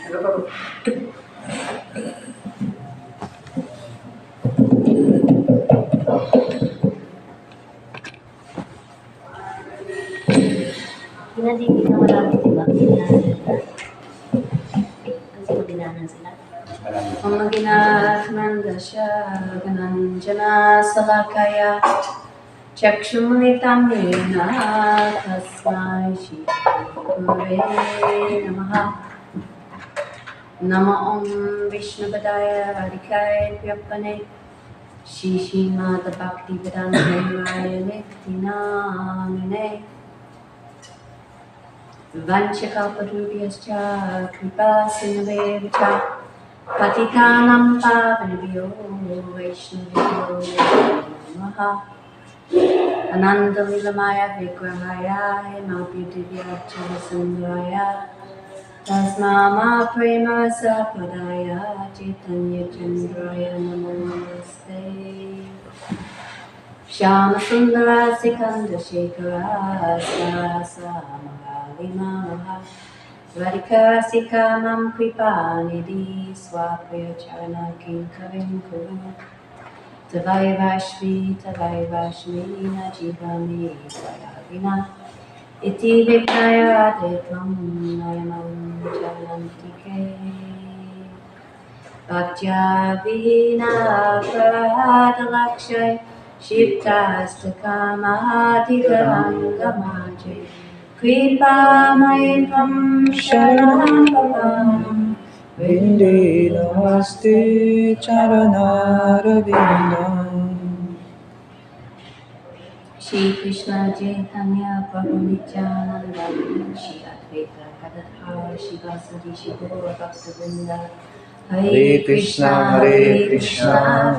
Hindi na marami, diba? Kasi mabinanan sila. Om Ginatmandasya Gananjana Salakaya Chakshumalitam Yena Tasmai Shri Gurave Namaha. Nama Om Vishnupadaya Radhikaya Vyapane Shri Mata Bhakti Vedanta Raya Niktinamine Vanchakalparubhyascha Kripa Sindhuvevacha Patitanam Pavanabhyo Vaishnavyo Namaha. Ananda Lilamaya Vigrahaya Hemabhidivyacha Sundraya Tasma Ma Prema Sapadaya Chaitanya Chandraya Namaste. Shama Sundara Sikanda Shekara Sarasa Mahalima Maha Radhika Sikamam Kripa Nidhi Swapriya Charana Kinkavim Kuru Tavai Vashmi Najivami Swayavina Iti Vikaya Adetvam Nayamam Janantike Bhaktya Vina Paradalakshay Shiptastakamahatikarangamajay Kripa Mayatvam Sharanam Papam Vinde Namaste Charanarvindam. Shri Krishna Chaitanya Prabhu Nityananda Shri Advaita Gadadhara Shivasadi Shri Gaura Bhaktavinda Hare Krishna,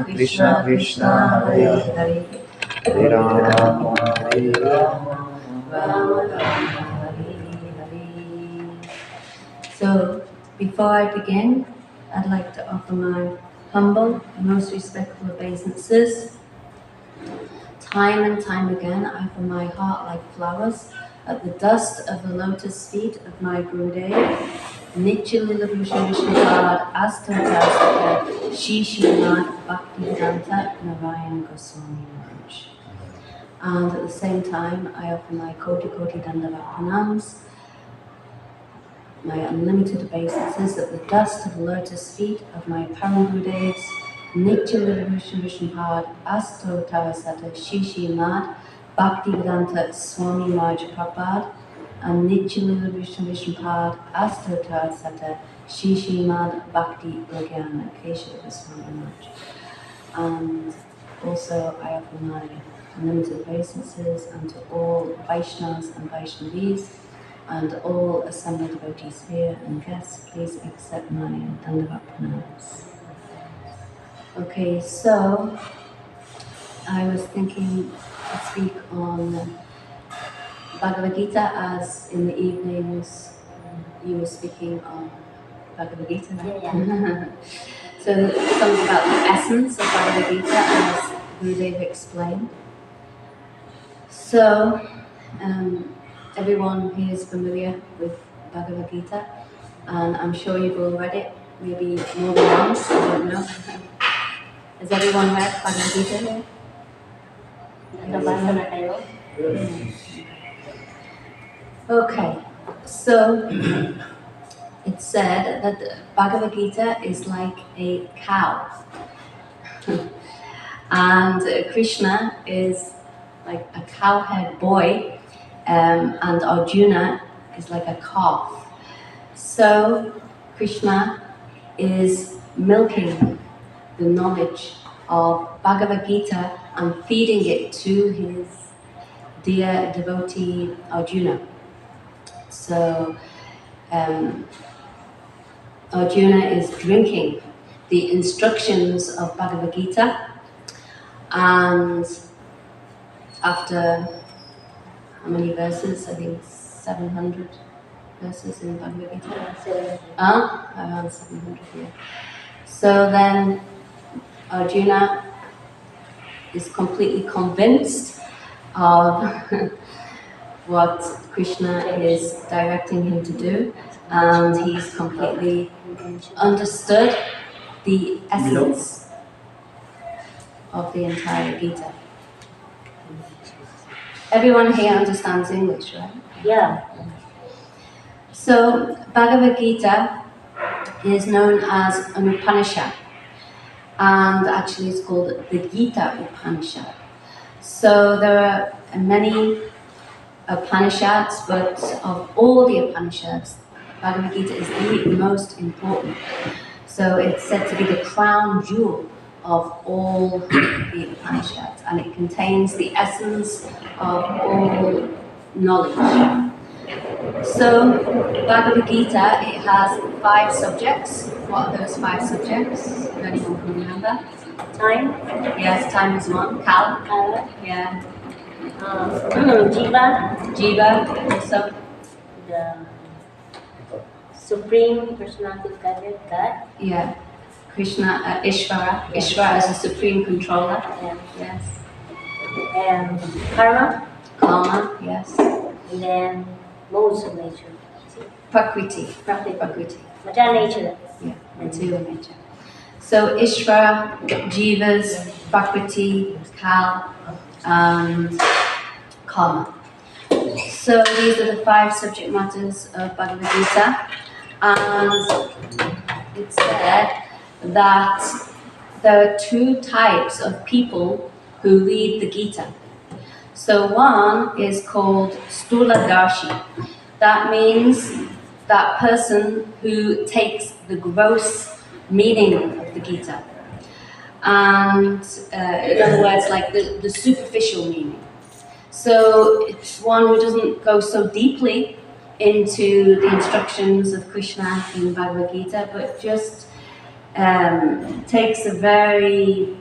Krishna Krishna, Hare Hare, Hare Rama, Hare Rama, Rama Rama, Hare Hare. So, before I begin, I'd like to offer my humble and most respectful obeisances. Time and time again, I offer my heart like flowers at the dust of the lotus feet of my Gurudev, Nityalila Bhushan Vishnupad Astotasta Shishinad Bhaktivedanta Narayan Goswami Maharaj. And at the same time, I offer my Koti Koti Dandavat Pranams, my unlimited obeisances at the dust of the lotus feet of my Param Gurudevs, Nityalila Bhushan Vishnupad Astotasta Shishinad Bhaktivedanta Swami Maharaj Prabhupada, and Nityalila Vishnupad Astotara Sata Shishimad Bhakti Lagyana Keshava Goswami Maharaj. And also I offer my unlimited obeisances unto all Vaishnavas and Vaishnavis and all assembled devotees here and guests. Please accept my Dandavat Pranams. Okay, so I was thinking to speak on Bhagavad-gita, as in the evenings you were speaking on Bhagavad-gita. Yeah. So something about the essence of Bhagavad-gita as Gurudev explained. So everyone here is familiar with Bhagavad-gita, and I'm sure you've all read it, maybe more than once, I don't know. Has everyone read Bhagavad-gita here? Nabasa na kayo? Okay, so it's said that the Bhagavad-gita is like a cow. And Krishna is like a cowherd boy, and Arjuna is like a calf. So Krishna is milking the knowledge of Bhagavad-gita and feeding it to his dear devotee Arjuna. So Arjuna is drinking the instructions of Bhagavad-gita, and after how many verses? I think 700 verses in Bhagavad-gita. Around 700, yeah. So then Arjuna is completely convinced of what Krishna is directing him to do, and he's completely understood the essence of the entire Gita. Everyone here understands English, right? Yeah. So Bhagavad-gita is known as an Upanishad, and actually it's called the Gita Upanishad. So there are many Upanishads, but of all the Upanishads, Bhagavad-gita is the most important. So it's said to be the crown jewel of all the Upanishads, and it contains the essence of all knowledge. So, Bhagavad-gita, it has 5 subjects. What are those 5 subjects? If anyone can remember? Time. Yes, time is one. Kal. Yeah. Jiva. Also. The Supreme Personality of God. Yeah. Krishna, Ishvara. Ishvara is the supreme controller. Yeah. Yes. And Karma. Karma. Yes. And then modes of nature. Prakriti. Matter nature. Yeah, material nature. So Ishvara, Jivas, Prakriti, Kal, and Karma. So these are the 5 subject matters of Bhagavad Gita, and it's said that there are 2 types of people who read the Gita. So one is called Stuladarshi. That means that person who takes the gross meaning of the Gita. And in other words, like the superficial meaning. So it's one who doesn't go so deeply into the instructions of Krishna in Bhagavad Gita, but just takes a very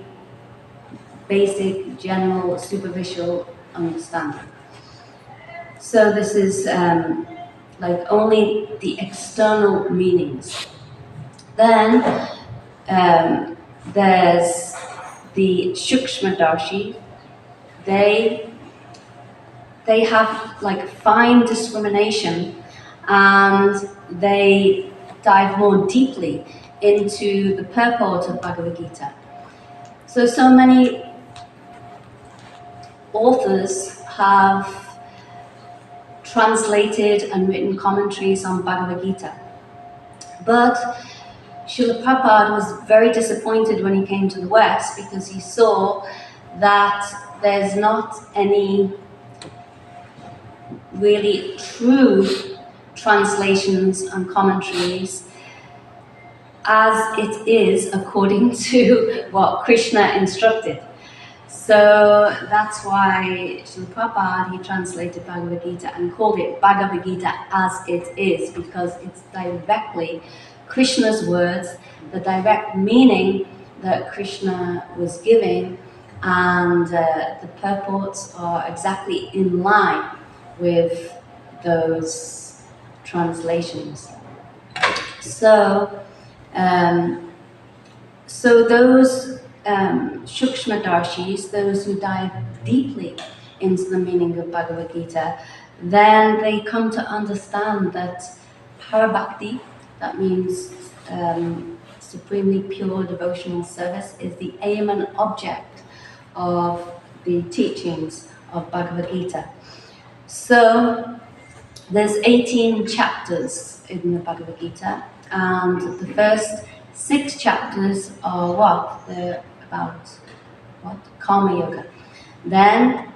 basic, general, superficial understanding. So this is like only the external meanings. Then there's the Shukshmadarshi. They have like fine discrimination, and they dive more deeply into the purport of Bhagavad Gita. So many authors have translated and written commentaries on Bhagavad Gita. But Srila Prabhupada was very disappointed when he came to the West, because he saw that there's not any really true translations and commentaries as it is according to what Krishna instructed. So that's why Srila Prabhupada, he translated Bhagavad Gita and called it Bhagavad Gita As It Is, because it's directly Krishna's words, the direct meaning that Krishna was giving, and the purports are exactly in line with those translations. So those Shukshmadarshis, those who dive deeply into the meaning of Bhagavad Gita, then they come to understand that Parabhakti, that means supremely pure devotional service, is the aim and object of the teachings of Bhagavad Gita. So there's 18 chapters in the Bhagavad Gita, and the first 6 chapters are what? They're about what? Karma Yoga. Then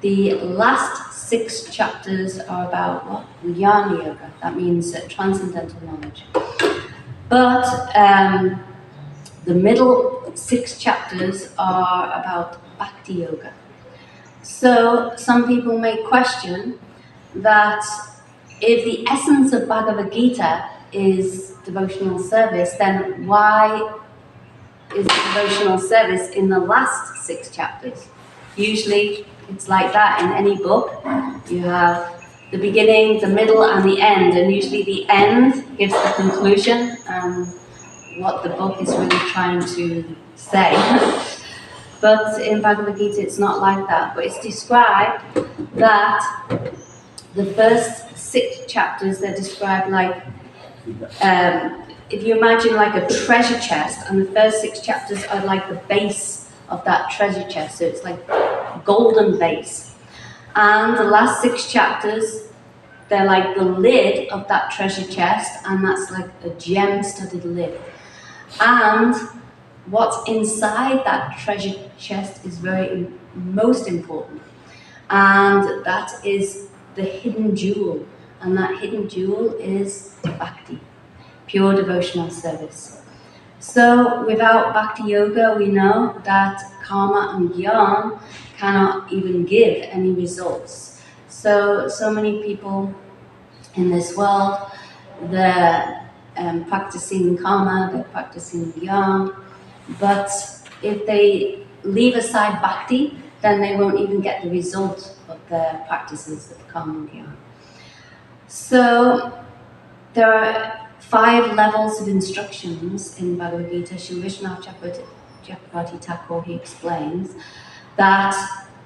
the last 6 chapters are about what? Jnana Yoga. That means transcendental knowledge. But the middle 6 chapters are about Bhakti Yoga. So some people may question that if the essence of Bhagavad Gita is devotional service, then why is devotional service in the last 6 chapters? Usually it's like that in any book. You have the beginning, the middle, and the end, and usually the end gives the conclusion and what the book is really trying to say. But in Bhagavad Gita it's not like that, but it's described that the first 6 chapters, they're described like if you imagine like a treasure chest, and the first 6 chapters are like the base of that treasure chest, so it's like golden base. And the last 6 chapters, they're like the lid of that treasure chest, and that's like a gem-studded lid. And what's inside that treasure chest is most important, and that is the hidden jewel, and that hidden jewel is bhakti, pure devotional service. So without bhakti yoga, we know that karma and jnana cannot even give any results. So many people in this world, they're practicing karma, they're practicing jnana, but if they leave aside bhakti, then they won't even get the result of their practices of karma and jnana. So there are 5 levels of instructions in Bhagavad-gita. Sri Vishnu Chakravarti Thakur, he explains that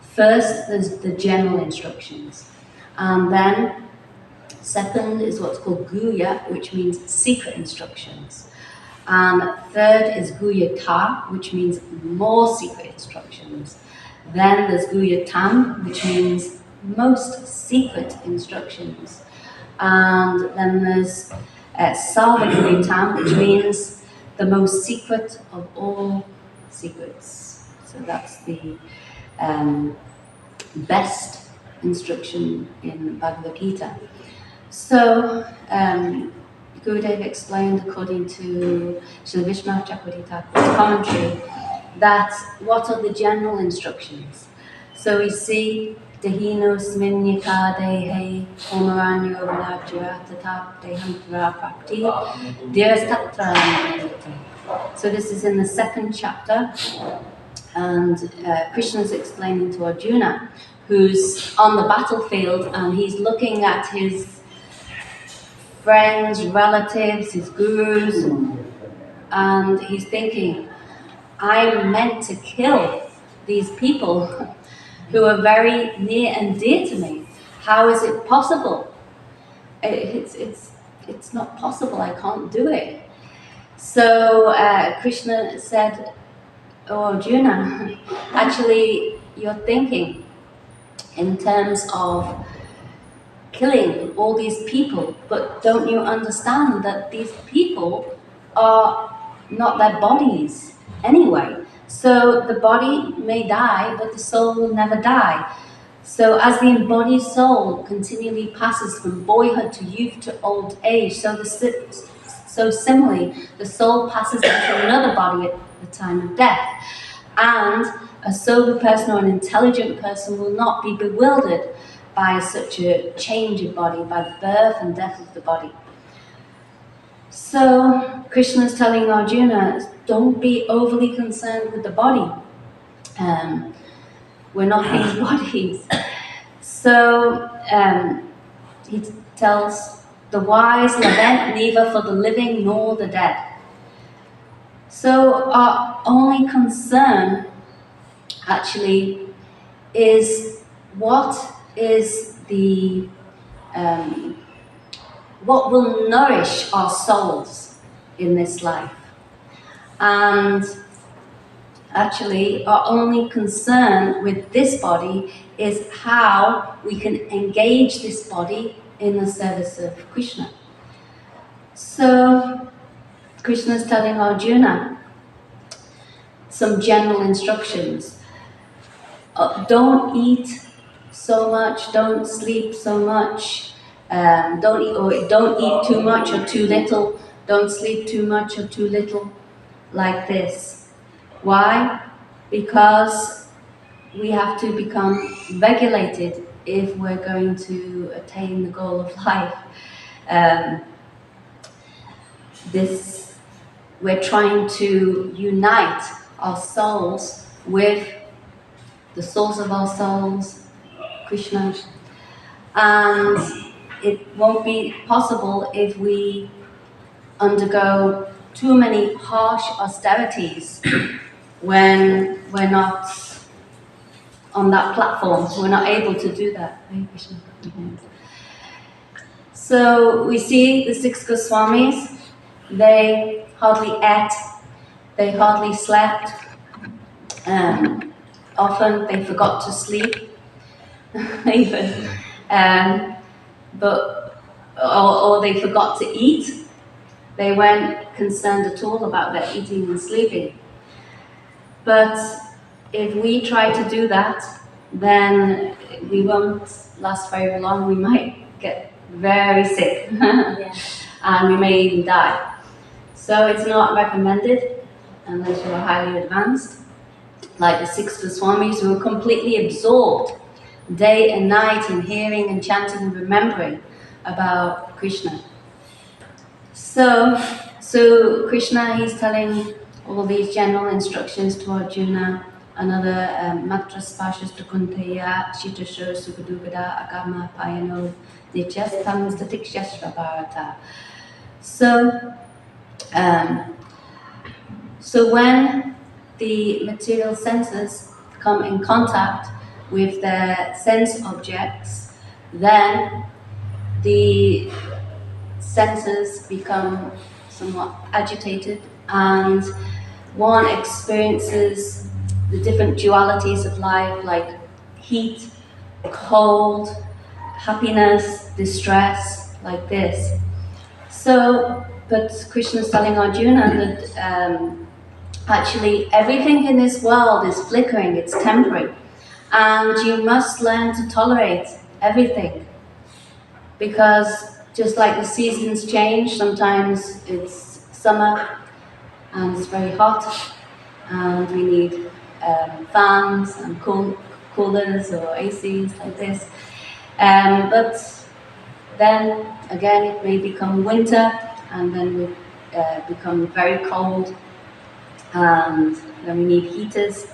first there's the general instructions, and then second is what's called guhya, which means secret instructions, and third is guhyata, which means more secret instructions. Then there's guhyatam, which means most secret instructions, and then there's Sarvaguritam, which means the most secret of all secrets. So that's the best instruction in Bhagavad Gita. So Gurudev explained, according to Sri Vishnu Chakravarti Thakur's commentary, that what are the general instructions. So we see Dehino Sminyaka Dehe Homaranyo Vilajya Tatap Dehantara Prakti Dirastatra. So this is in the 2nd chapter, and Krishna is explaining to Arjuna, who's on the battlefield, and he's looking at his friends, relatives, his gurus, and he's thinking, I'm meant to kill these people who are very near and dear to me. How is it possible? It's not possible, I can't do it. So Krishna said, oh Arjuna, actually you're thinking in terms of killing all these people, but don't you understand that these people are not their bodies anyway? So the body may die, but the soul will never die. So as the embodied soul continually passes from boyhood to youth to old age, so similarly, the soul passes into another body at the time of death. And a sober person or an intelligent person will not be bewildered by such a change of body, by the birth and death of the body. So Krishna is telling Arjuna, don't be overly concerned with the body. We're not these bodies. So he tells, the wise lament neither for the living nor the dead. So our only concern actually is what will nourish our souls in this life. And actually, our only concern with this body is how we can engage this body in the service of Krishna. So, Krishna is telling Arjuna some general instructions. Don't eat so much, don't sleep so much, don't eat too much or too little, don't sleep too much or too little, like this. Why? Because we have to become regulated if we're going to attain the goal of life. We're trying to unite our souls with the source of our souls, Krishna, and it won't be possible if we undergo too many harsh austerities when we're not on that platform. We're not able to do that. Hare Krishna. So we see the 6 Goswamis, They hardly ate, they hardly slept, often they forgot to sleep, even, or they forgot to eat. They weren't concerned at all about their eating and sleeping. But if we try to do that, then we won't last very long. We might get very sick and we may even die. So it's not recommended unless you're highly advanced, like the 6 Swamis who are completely absorbed day and night in hearing and chanting and remembering about Krishna. So Krishna, he's telling all these general instructions to Arjuna, another matra spashas tukunteya shitasho sukadugada agama payano nityastam statikshasra bharata. So when the material senses come in contact with their sense objects, then the senses become somewhat agitated and one experiences the different dualities of life, like heat, cold, happiness, distress, like this. So, but Krishna is telling Arjuna that actually everything in this world is flickering, it's temporary, and you must learn to tolerate everything, because just like the seasons change, sometimes it's summer and it's very hot and we need fans and coolers or ACs like this. But then again it may become winter and then we become very cold and then we need heaters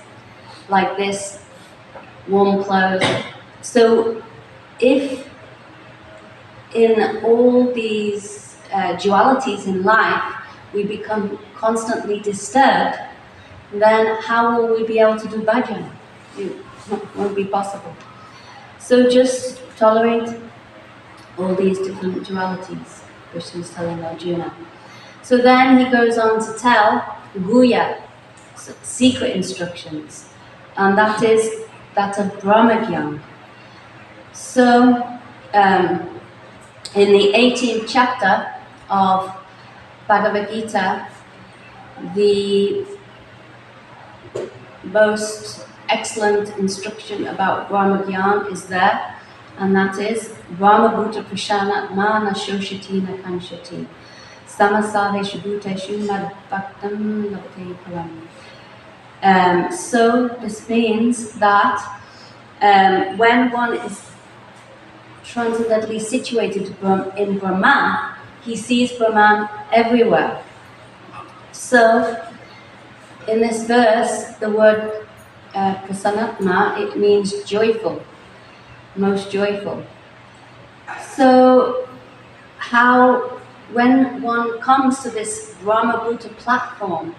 like this, warm clothes. So if in all these dualities in life we become constantly disturbed, then how will we be able to do bhajan? It won't be possible. So just tolerate all these different dualities, Krishna is telling Arjuna. So then he goes on to tell Guya, secret instructions, and that is that of Brahmagyan. So in the 18th chapter of Bhagavad-gita, the most excellent instruction about Brahmagyan is there, and that is Brahma Bhuta Prashanat Mana Shoshati Na Kanshati Samasaveshu Bhuteshu Mad Bhaktam Labte Param. So this means that when one is transcendently situated in Brahman, he sees Brahman everywhere. So in this verse, the word prasanatma, it means joyful, most joyful. So when one comes to this Brahma-bhuta platform,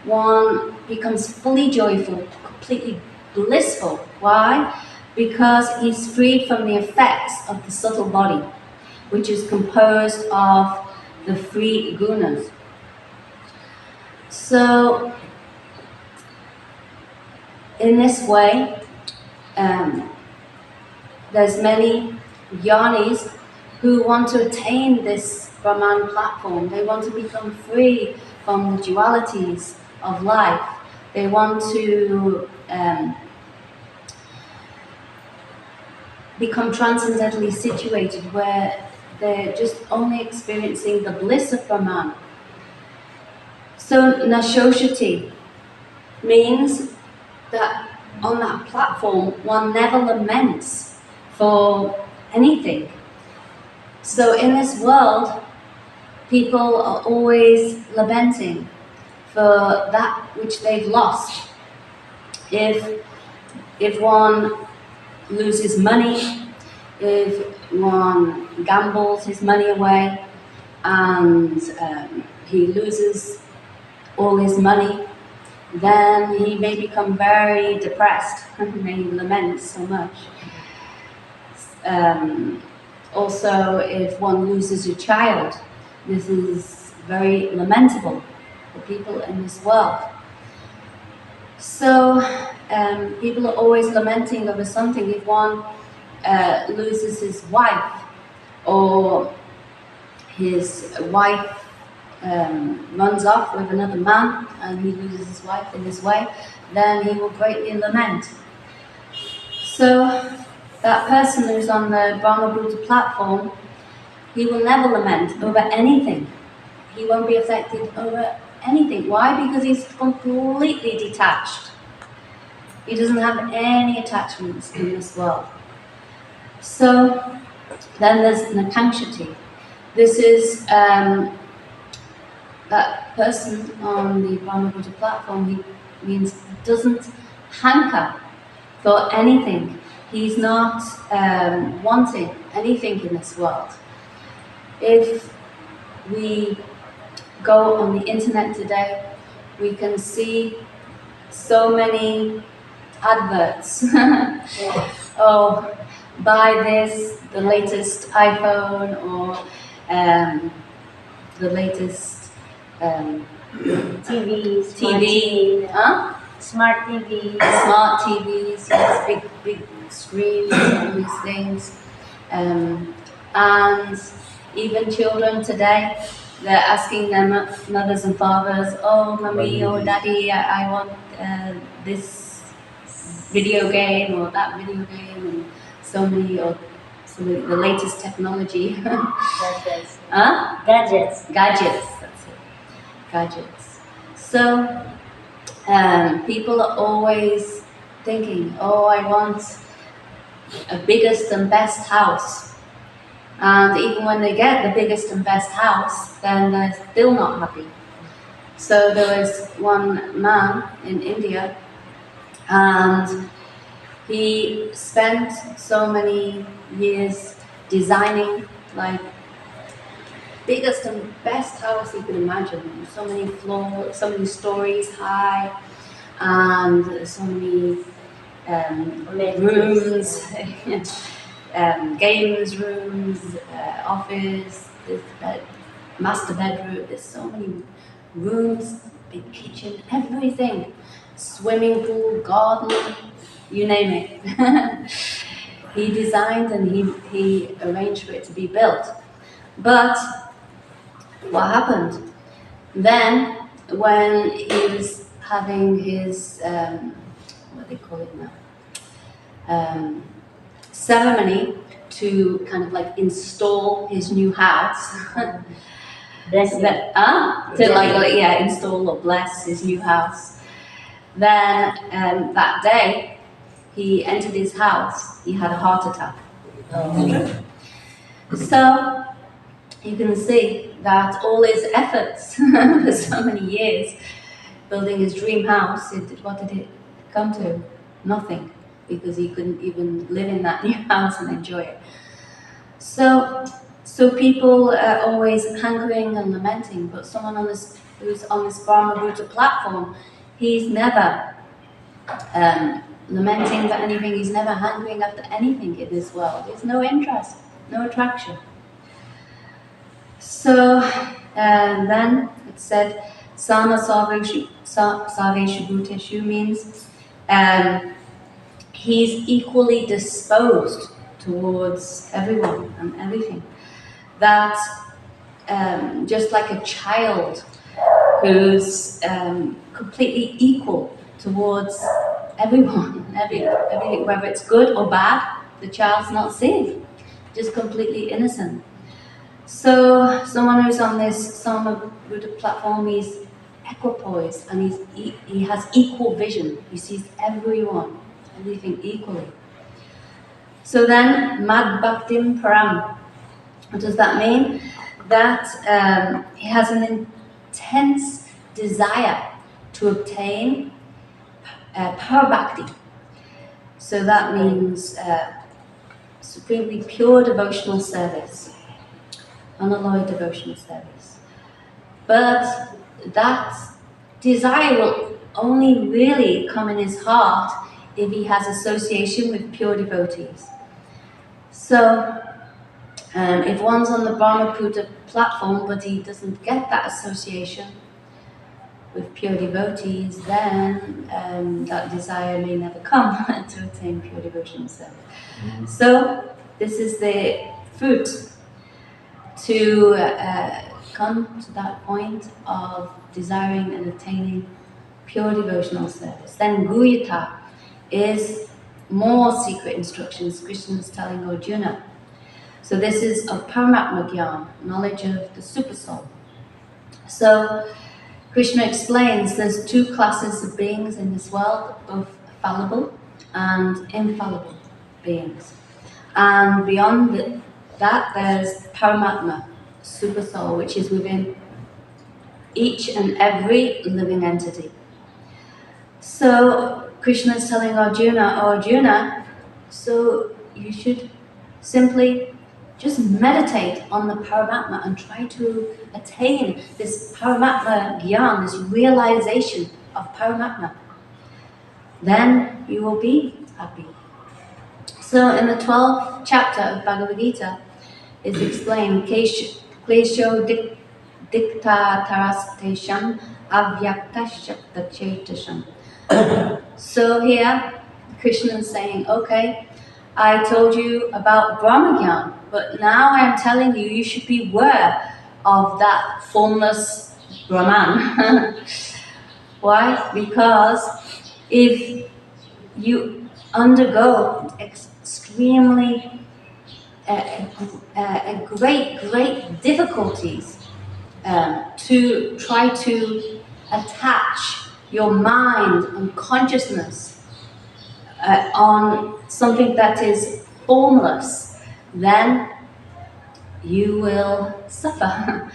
one becomes fully joyful, completely blissful. Why? Because he's freed from the effects of the subtle body, which is composed of the three gunas. So in this way, there's many jnanis who want to attain this Brahman platform. They want to become free from the dualities of life. They want to become transcendently situated where they're just only experiencing the bliss of Brahman. So Nashoshati means that on that platform one never laments for anything. So in this world, people are always lamenting for that which they've lost. If one loses money, if one gambles his money away and he loses all his money, then he may become very depressed and may lament so much. Also, if one loses a child, this is very lamentable for people in this world. So people are always lamenting over something. If one loses his wife, or his wife runs off with another man and he loses his wife in this way, then he will greatly lament. So that person who's on the Brahma Buddha platform, he will never lament over anything. He won't be affected over anything. Why? Because he's completely detached. He doesn't have any attachments in this world. So then there's Nakanshati. This is that person on the Brahma Buddha platform. He means doesn't hanker for anything. He's not wanting anything in this world. If we go on the internet today, we can see so many adverts. Oh, buy this, the latest iPhone, or the latest TV, smart TVs, yes, big screens, all these things, and even children today, they're asking their mothers and fathers, "Oh, mommy or daddy, I want this video game or that video game," and so many the latest technology. Gadgets. Gadgets. That's it. Gadgets. So people are always thinking, "Oh, I want a biggest and best house." And even when they get the biggest and best house, then they're still not happy. So there was one man in India, and he spent so many years designing like biggest and best house you can imagine. So many floors, so many stories high, and so many rooms, games rooms, office, this master bedroom. There's so many rooms, big kitchen, everything, swimming pool, garden, you name it. He designed and he arranged for it to be built. But what happened? Then, when he was having his, what do they call it now? Ceremony to kind of like install his new house. Install or bless his new house. Then that day, he entered his house, he had a heart attack. So you can see that all his efforts for so many years, building his dream house, what did it come to? Nothing, because he couldn't even live in that new house and enjoy it. So people are always hankering and lamenting, but someone who's on this Brahma Buddha platform, he's never lamenting for anything, he's never hankering after anything in this world. There's no interest, no attraction. So then it said, Sama Sarveshu Bhuteshu means he's equally disposed towards everyone and everything. That just like a child who's completely equal towards everyone, everything, whether it's good or bad, the child's not seeing, just completely innocent. So someone who's on this Sama Buddha platform, he's equipoised and he has equal vision. He sees everyone, everything equally. So then, Mad Bhaktim Param. What does that mean? That he has an intense desire to obtain Parabhakti. So that means supremely pure devotional service, unalloyed devotional service. But that desire will only really come in his heart if he has association with pure devotees. So If one's on the Brahmaputra platform but he doesn't get that association with pure devotees, then that desire may never come to attain pure devotional service. So this is the fruit to come to that point of desiring and attaining pure devotional service. Then Guyata is more secret instructions Krishna is telling Arjuna. So this is of Paramatma Gyan, knowledge of the Super Soul. So Krishna explains there's two classes of beings in this world, both fallible and infallible beings. And beyond that, there's Paramatma, Super Soul, which is within each and every living entity. So Krishna is telling Arjuna, "Oh, Arjuna, so you should simply just meditate on the Paramatma and try to attain this Paramatma Gyan, this realization of Paramatma. Then you will be happy." So in the 12th chapter of Bhagavad-gita is explained, Klesho dikta tarastesham avyaktashaktachetasham. So here Krishna is saying, okay, I told you about Brahmagyan, but now I am telling you, you should be aware of that formless Brahman. Why? Because if you undergo extremely great difficulties to try to attach your mind and consciousness on something that is formless, then you will suffer.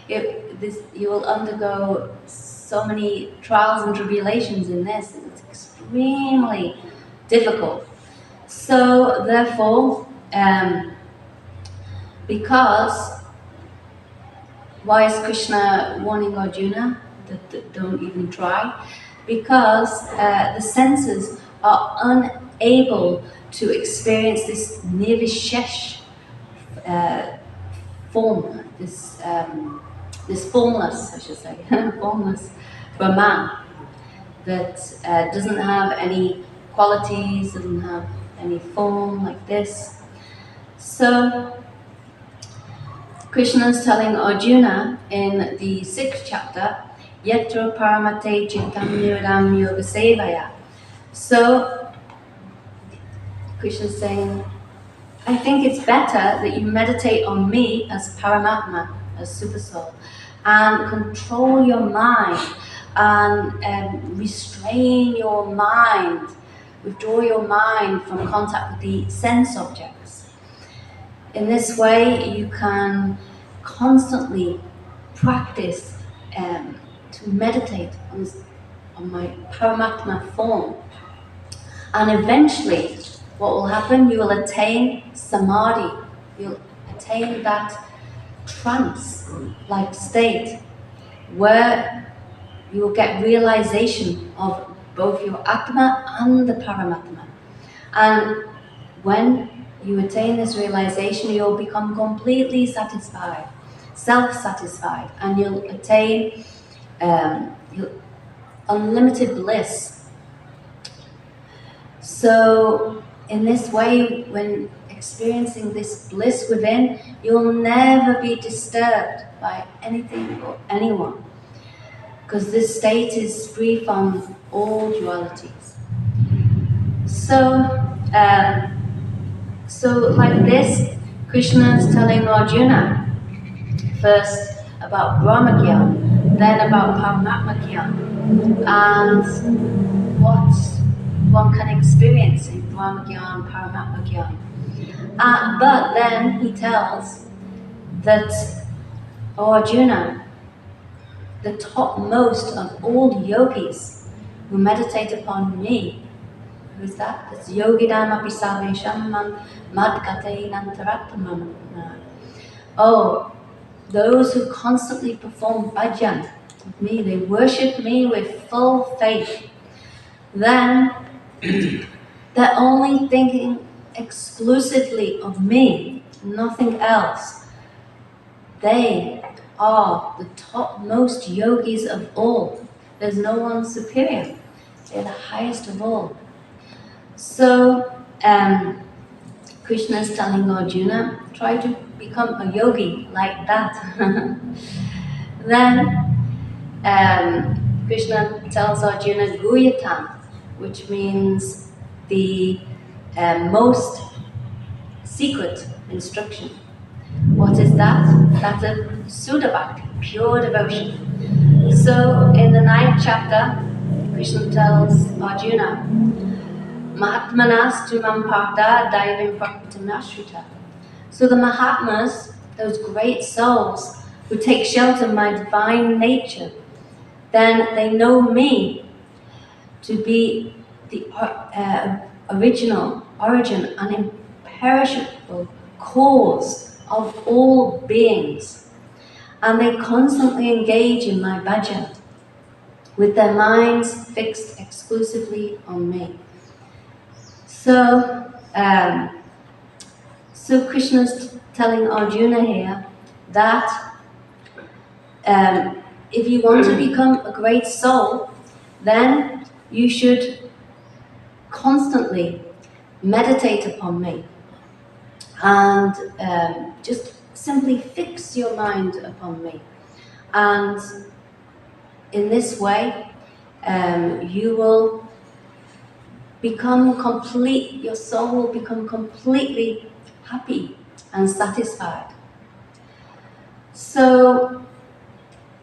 You will undergo so many trials and tribulations in this. It's extremely difficult. So therefore, because why is Krishna warning Arjuna that don't even try? Because the senses are unable to experience this nirvishesh form, this formless, I should say, formless Brahman that doesn't have any qualities, doesn't have any form like this. So Krishna is telling Arjuna in the 6th chapter, Yatra paramate chittam nirodam yoga sevaya. So Krishna is saying, I think it's better that you meditate on me as Paramatma, as Super Soul, and control your mind and restrain your mind, withdraw your mind from contact with the sense objects. In this way, you can constantly practice to meditate on my Paramatma form. And eventually, what will happen? You will attain samadhi. You'll attain that trance-like state where you will get realization of both your Atma and the Paramatma. And when you attain this realization, you'll become completely satisfied, self-satisfied, and you'll attain unlimited bliss. So in this way, when experiencing this bliss within, you'll never be disturbed by anything or anyone, because this state is free from all dualities. So like this, Krishna is telling Arjuna first about Brahmagyan, then about Paramatma-gyan, and what one can experience in Brahmagyan, Paramatma-gyan. But then he tells that, O Arjuna, the topmost of all yogis who meditate upon me, who's that? That's Yogidam apisavesham madkate nantarattamam. Oh, those who constantly perform bhajan with me, they worship me with full faith, then they're only thinking exclusively of me. nothing else. They are the topmost yogis of all. There's no one superior. They're the highest of all. So Krishna is telling Arjuna, try to become a yogi like that. Then Krishna tells Arjuna Guyatam, which means the most secret instruction. What is that? That's a Sudha Bhakti, pure devotion. So in the 9th chapter, Krishna tells Arjuna, Mahatmanas tumam partha daivim prakritam. So the Mahatmas, those great souls who take shelter in my divine nature, then they know me to be the original, origin, and imperishable cause of all beings. And they constantly engage in my bhajan, with their minds fixed exclusively on me. So, Krishna's telling Arjuna here that if you want to become a great soul, then you should constantly meditate upon me and just simply fix your mind upon me. And in this way, you will become complete, your soul will become completely happy and satisfied. So,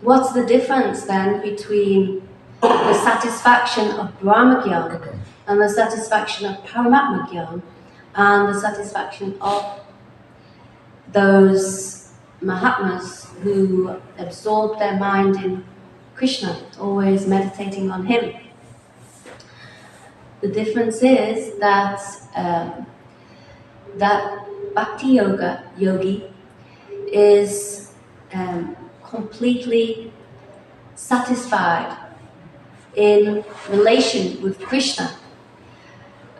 what's the difference then between the satisfaction of Brahma-gyan and the satisfaction of Paramatma-gyan and the satisfaction of those Mahatmas who absorb their mind in Krishna, always meditating on him? The difference is that that Bhakti yogi is completely satisfied in relation with Krishna,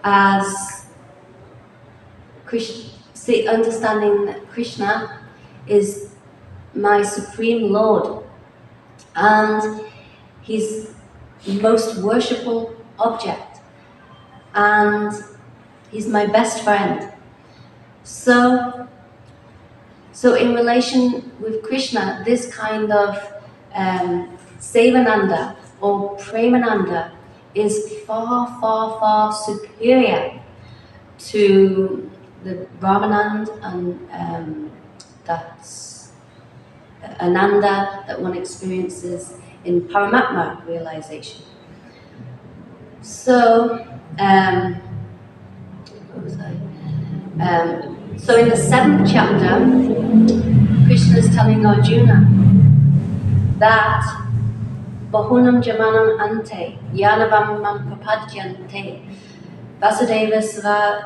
as Krishna, understanding that Krishna is my supreme Lord and he's the most worshipful object and he's my best friend. So in relation with Krishna, this kind of Sevananda or Premananda is far, far, far superior to the Brahmanand and that's Ananda that one experiences in Paramatma realization. So, what was I? So in the 7th chapter, Krishna is telling Arjuna that Bahunam Jamanam Ante Yanavam Mam Prapadyante Vasudeva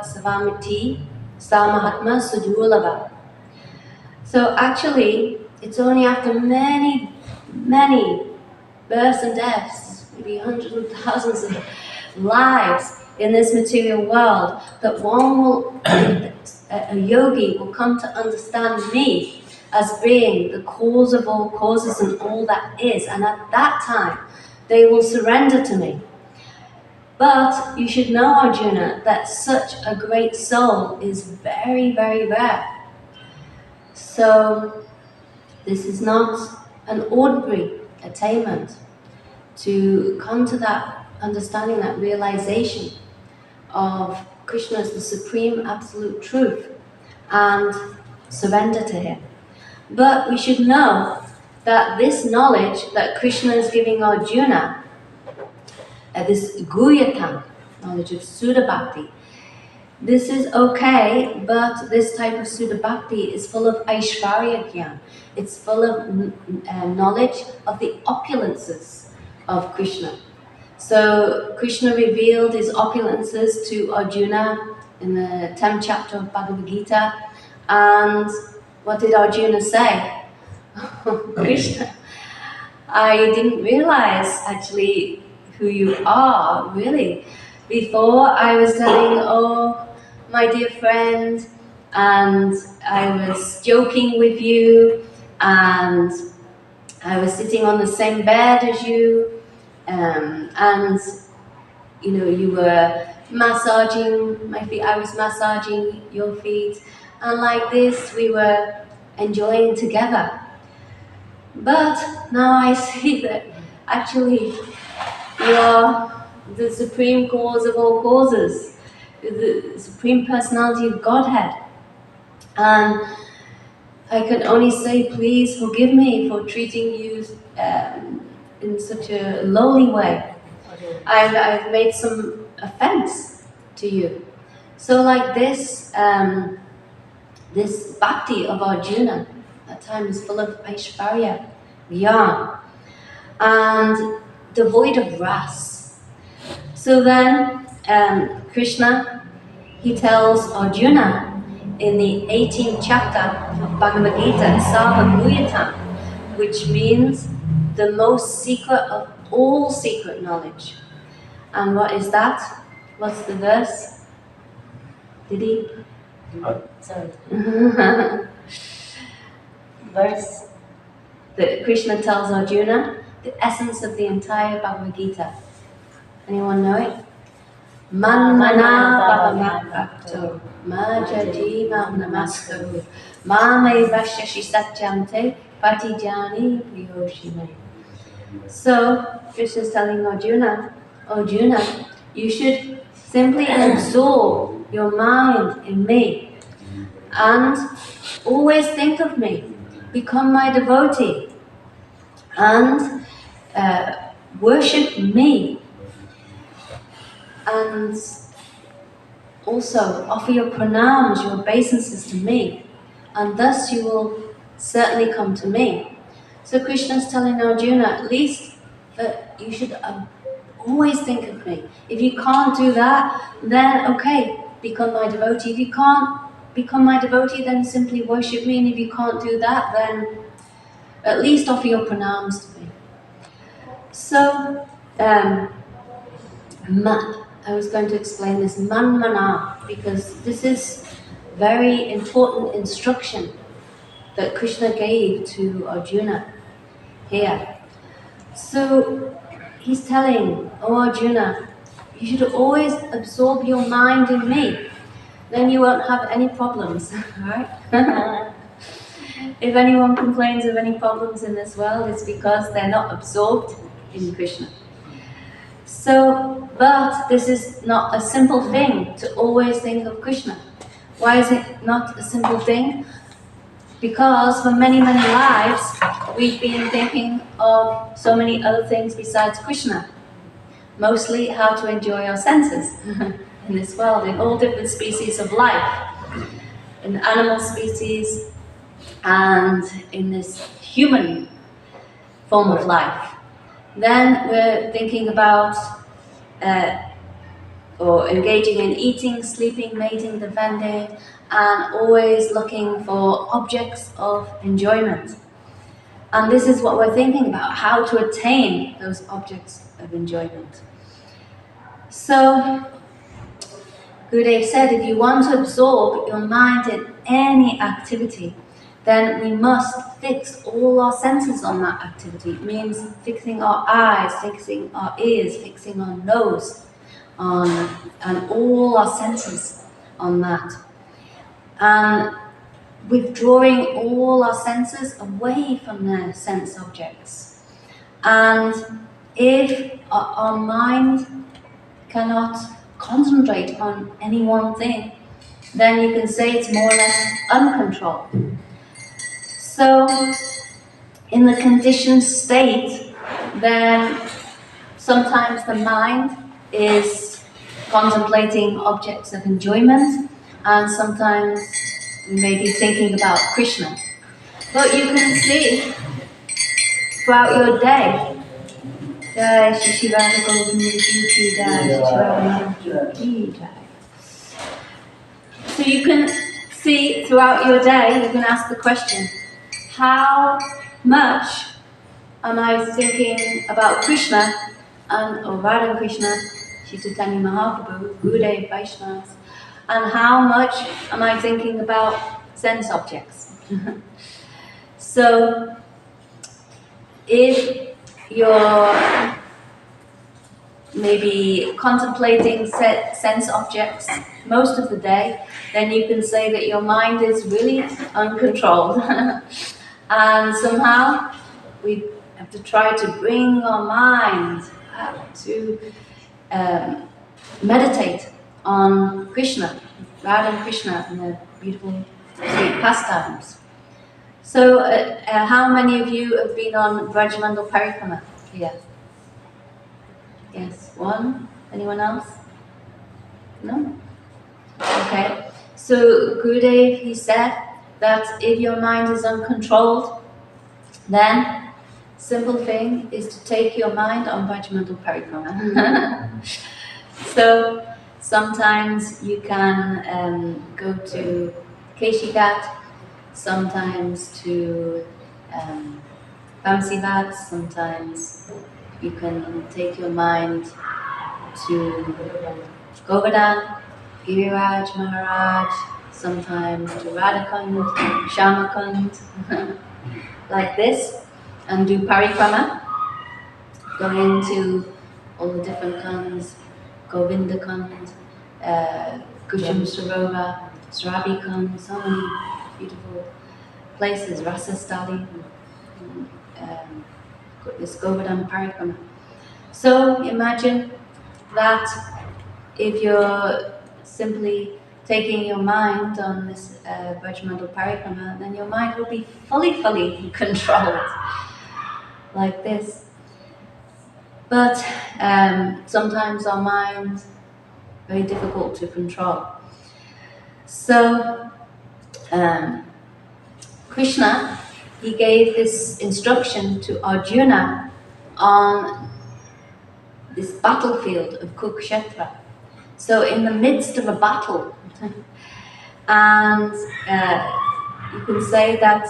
Savamiti Samahatma Sudulava. So actually, it's only after many, many births and deaths, maybe hundreds of thousands of lives in this material world, that one will, a yogi will come to understand me as being the cause of all causes and all that is, and at that time they will surrender to me. But you should know, Arjuna, that such a great soul is very, very rare. So this is not an ordinary attainment to come to that understanding, that realization of Krishna as the supreme absolute truth and surrender to him. But we should know that this knowledge that Krishna is giving Arjuna, this Guyatam, knowledge of Sudha Bhakti, this is okay, but this type of Sudha Bhakti is full of Aishvarya Gyan. It's full of knowledge of the opulences of Krishna. So Krishna revealed his opulences to Arjuna in the 10th chapter of Bhagavad-gita. And what did Arjuna say? Krishna, I didn't realize actually who you are, really. Before I was telling, oh, my dear friend, and I was joking with you, and I was sitting on the same bed as you, and you know, you were massaging my feet, I was massaging your feet, and like this we were enjoying together. But now I see that actually you are the supreme cause of all causes, the supreme personality of Godhead. And I can only say, please forgive me for treating you in such a lowly way. I've made some offense to you. So like this, this bhakti of Arjuna at times is full of Aishvarya, Gyan, and devoid of ras. So then Krishna, he tells Arjuna in the 18th chapter of Bhagavad-gita, Sarva, which means the most secret of all secret knowledge. And what is that? What's the verse? Did he? Sorry. Verse. That Krishna tells Arjuna the essence of the entire Bhagavad Gita. Anyone know it? Manmana bhavamakto majaji mam namastu mame vashashi satyamte patijani priyoshime. So Krishna is telling Arjuna, Arjuna, you should simply absorb your mind in me and always think of me, become my devotee, and worship me, and also offer your pranams, your obeisances to me, and thus you will certainly come to me. So Krishna is telling Arjuna, at least that you should always think of me. If you can't do that, then okay, become my devotee. If you can't become my devotee, then simply worship me. And if you can't do that, then at least offer your pranams to me. So, I was going to explain this manmana, because this is very important instruction that Krishna gave to Arjuna here. So he's telling, oh Arjuna, you should always absorb your mind in me, then you won't have any problems, right? If anyone complains of any problems in this world, it's because they're not absorbed in Krishna. So, but this is not a simple thing to always think of Krishna. Why is it not a simple thing? Because for many, many lives, we've been thinking of so many other things besides Krishna. Mostly how to enjoy our senses in this world, in all different species of life. In animal species and in this human form of life. Then we're thinking about or engaging in eating, sleeping, mating, defending, and always looking for objects of enjoyment. And this is what we're thinking about, how to attain those objects of enjoyment. So, Gurudev said, if you want to absorb your mind in any activity, then we must fix all our senses on that activity. It means fixing our eyes, fixing our ears, fixing our nose, and all our senses on that. And withdrawing all our senses away from their sense objects. And if our mind cannot concentrate on any one thing, then you can say it's more or less uncontrolled. So, in the conditioned state, then sometimes the mind is contemplating objects of enjoyment, and sometimes we may be thinking about Krishna. But you can see throughout your day, Jai Shri Govinda Gaudiya Matha. So you can see throughout your day, you can ask the question, how much am I thinking about Krishna or Radha Krishna, Shri Chaitanya Mahaprabhu, Gurudev, Vaishnavas, and how much am I thinking about sense objects? So, if you're maybe contemplating sense objects most of the day, then you can say that your mind is really uncontrolled. And somehow we have to try to bring our mind to meditate on Krishna, Radha and Krishna, and their beautiful sweet pastimes. So, how many of you have been on Brajamandal Parikrama here? Yes, one. Anyone else? No? Okay. So, Gurudev, he said that if your mind is uncontrolled, then simple thing is to take your mind on Brajamandal Parikrama. So, sometimes you can go to Keshigat, sometimes to Vamsivat, sometimes you can take your mind to Govardhan, Giriraj Maharaj, sometimes to Radhakund, Shamakund, like this, and do parikrama, go into all the different kunds, Govinda Kund, Kushum Sarovar, Srabi Kund, so many beautiful places, Rasastali, this Govardhan Parikrama. So imagine that if you're simply taking your mind on this Brajamandal Parikrama, then your mind will be fully controlled, like this. But sometimes our mind very difficult to control. So Krishna, he gave this instruction to Arjuna on this battlefield of Kurukshetra. So in the midst of a battle, and you can say that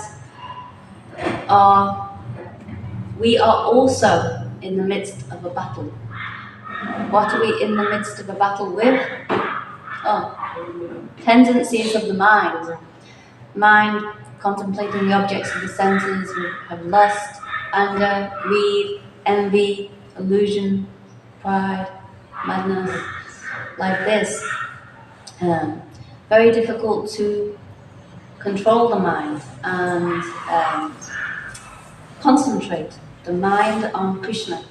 we are also in the midst of a battle. What are we in the midst of a battle with? Tendencies of the mind. Mind contemplating the objects of the senses. We have lust, anger, greed, envy, illusion, pride, madness, like this. Very difficult to control the mind and concentrate the mind on Krishna.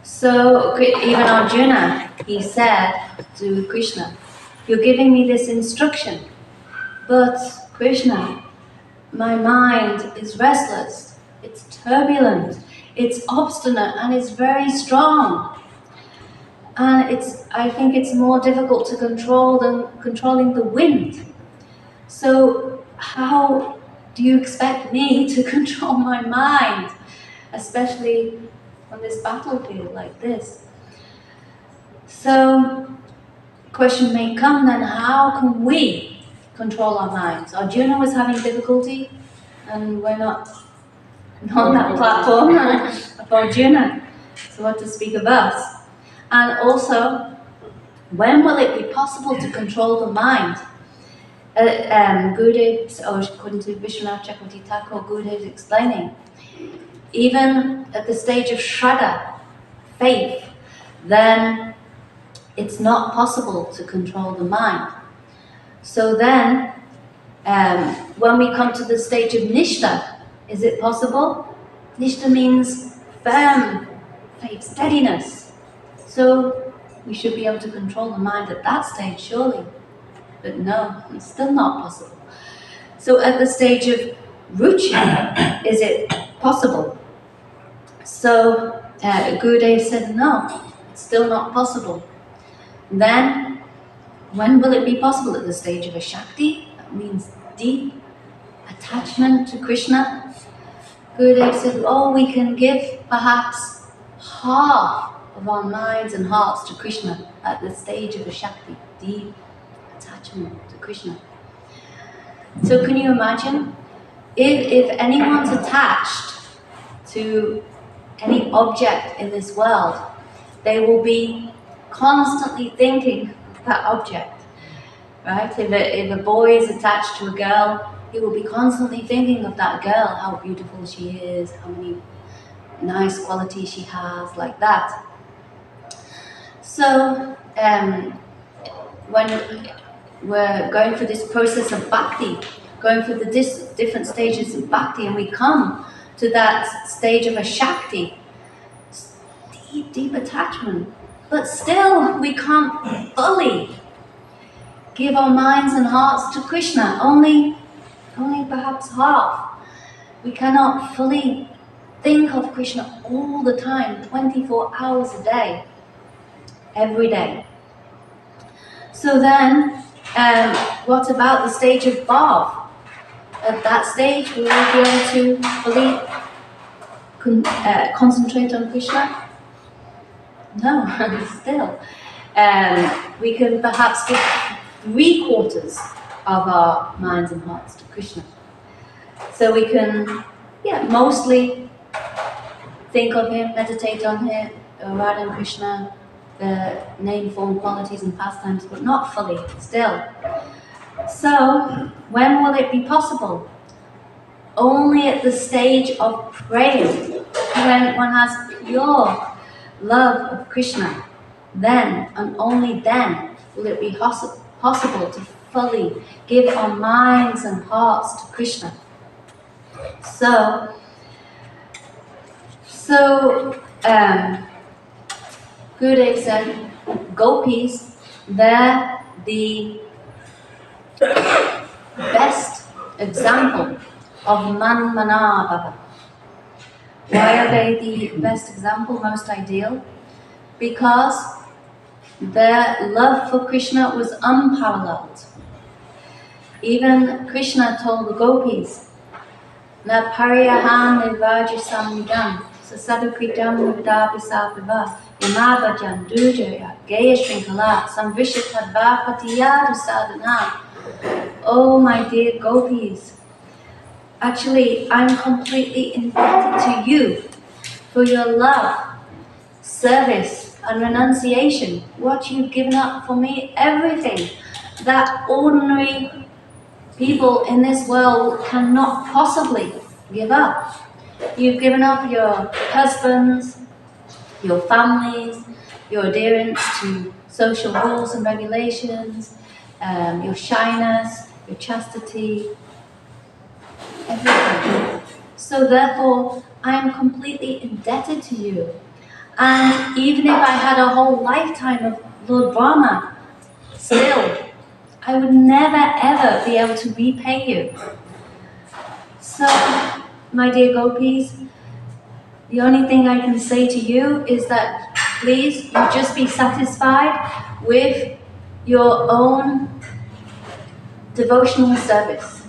So even Arjuna, he said to Krishna, "You're giving me this instruction, but Krishna, my mind is restless, it's turbulent, it's obstinate, and it's very strong. And I think it's more difficult to control than controlling the wind. So how do you expect me to control my mind, especially on this battlefield like this?" So question may come then, how can we control our minds? Arjuna was having difficulty, and we're not on that platform of Arjuna, so what to speak of us? And also, when will it be possible to control the mind? Gurudev, according to Vishwanath Chakravarti Thakur, Gurudev is explaining, even at the stage of Shraddha, faith, then it's not possible to control the mind. So then, when we come to the stage of Nishtha, is it possible? Nishtha means firm faith, steadiness. So we should be able to control the mind at that stage, surely. But no, it's still not possible. So at the stage of Ruchi, is it possible? So Gurudev said, no, it's still not possible. Then, when will it be possible? At the stage of a Shakti? That means deep attachment to Krishna. Gurudev said, we can give perhaps half of our minds and hearts to Krishna at the stage of a Shakti, deep attachment to Krishna. So can you imagine? If anyone's attached to any object in this world, they will be constantly thinking of that object. right? If a boy is attached to a girl, he will be constantly thinking of that girl, how beautiful she is, how many nice qualities she has, like that. So when we're going through this process of bhakti, going through the different stages of bhakti, and we come to that stage of a shakti, deep attachment, but still we can't fully give our minds and hearts to Krishna, only perhaps half. We cannot fully think of Krishna all the time, 24 hours a day, every day. So then, what about the stage of bhav? At that stage, we will be able to fully concentrate on Krishna? No, still. We can perhaps give 3/4 of our minds and hearts to Krishna. So we can, mostly think of him, meditate on him, Radha and Krishna, the name, form, qualities and pastimes, but not fully, still. So, when will it be possible? Only at the stage of praying, when one has pure love of Krishna, then and only then will it be possible to fully give our minds and hearts to Krishna. So Gurudev said, gopis, they're the best example of Manmanabhava. Why are they the best example, most ideal? Because their love for Krishna was unparalleled. Even Krishna told the gopis, Na pariyaham nirvajisam yudam, sasadukritam nudabhisapiva, yamavajan dujaya, gaya shrinkala, samvishatadva patiyadu sadhana. Oh my dear gopis, actually I'm completely indebted to you for your love, service and renunciation, what you've given up for me, everything that ordinary people in this world cannot possibly give up. You've given up your husbands, your families, your adherence to social rules and regulations, your shyness, your chastity, everything. So therefore, I am completely indebted to you. And even if I had a whole lifetime of Lord Brahma, still, I would never ever be able to repay you. So, my dear gopis, the only thing I can say to you is that please, you just be satisfied with your own devotional service.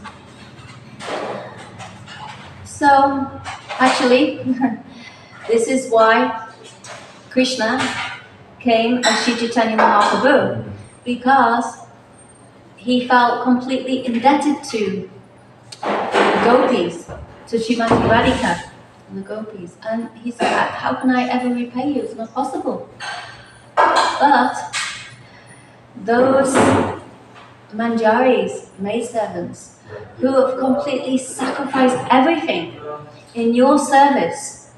So, actually, this is why Krishna came as Sri Chaitanya Mahaprabhu, because he felt completely indebted to the gopis, to Srimati Radhika and the gopis. And he said, how can I ever repay you? It's not possible. But those manjaris, maidservants, who have completely sacrificed everything in your service,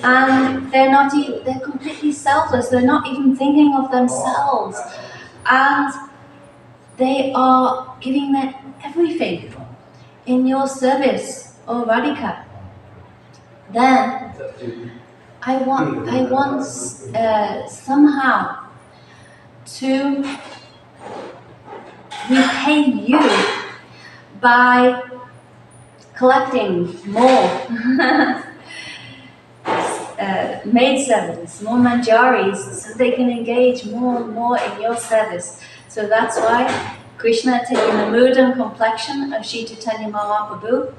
and they're completely selfless, they're not even thinking of themselves, and they are giving their everything in your service, O Radhika. Then I want somehow to repay you by collecting more maidservants, more manjaris, so they can engage more and more in your service. So that's why Krishna, taking the mood and complexion of Sri Chaitanya Mahaprabhu,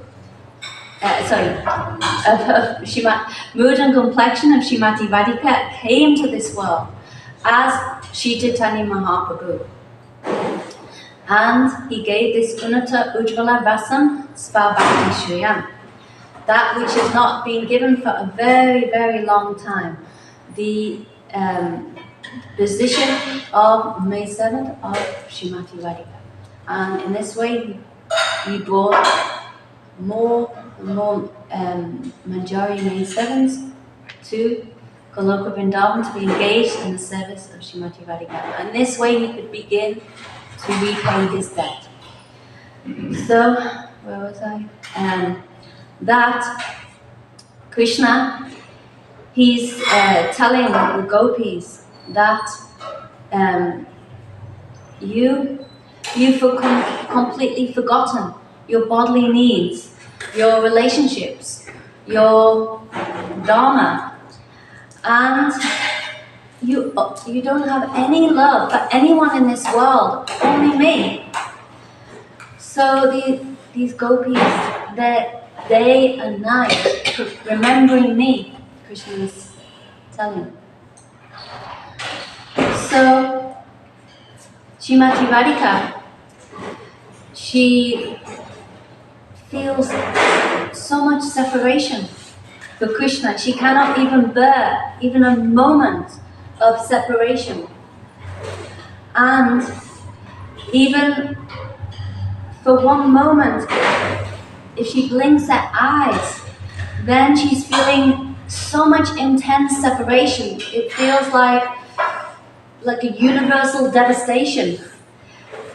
mood and complexion of Srimati Radhika, came to this world as Sri Chaitanya Mahaprabhu. And he gave this Unata Ujjvala Rasam Svabhakti Shriyam, that which has not been given for a very, very long time. The position of May 7th of Srimati Radhika. And in this way, we brought more Manjari May 7s to Goloka Vrindavan to be engaged in the service of Srimati Radhika. And this way he could begin to repay his debt. So, where was I? That Krishna, he's telling the gopis that you've completely forgotten your bodily needs, your relationships, your dharma, and you don't have any love for anyone in this world, only me. So these gopis, they're day and night remembering me, Krishna is telling. So Srimati Radhika, she feels so much separation for Krishna. She cannot even bear even a moment of separation. And even for one moment, if she blinks her eyes, then she's feeling so much intense separation. It feels like a universal devastation,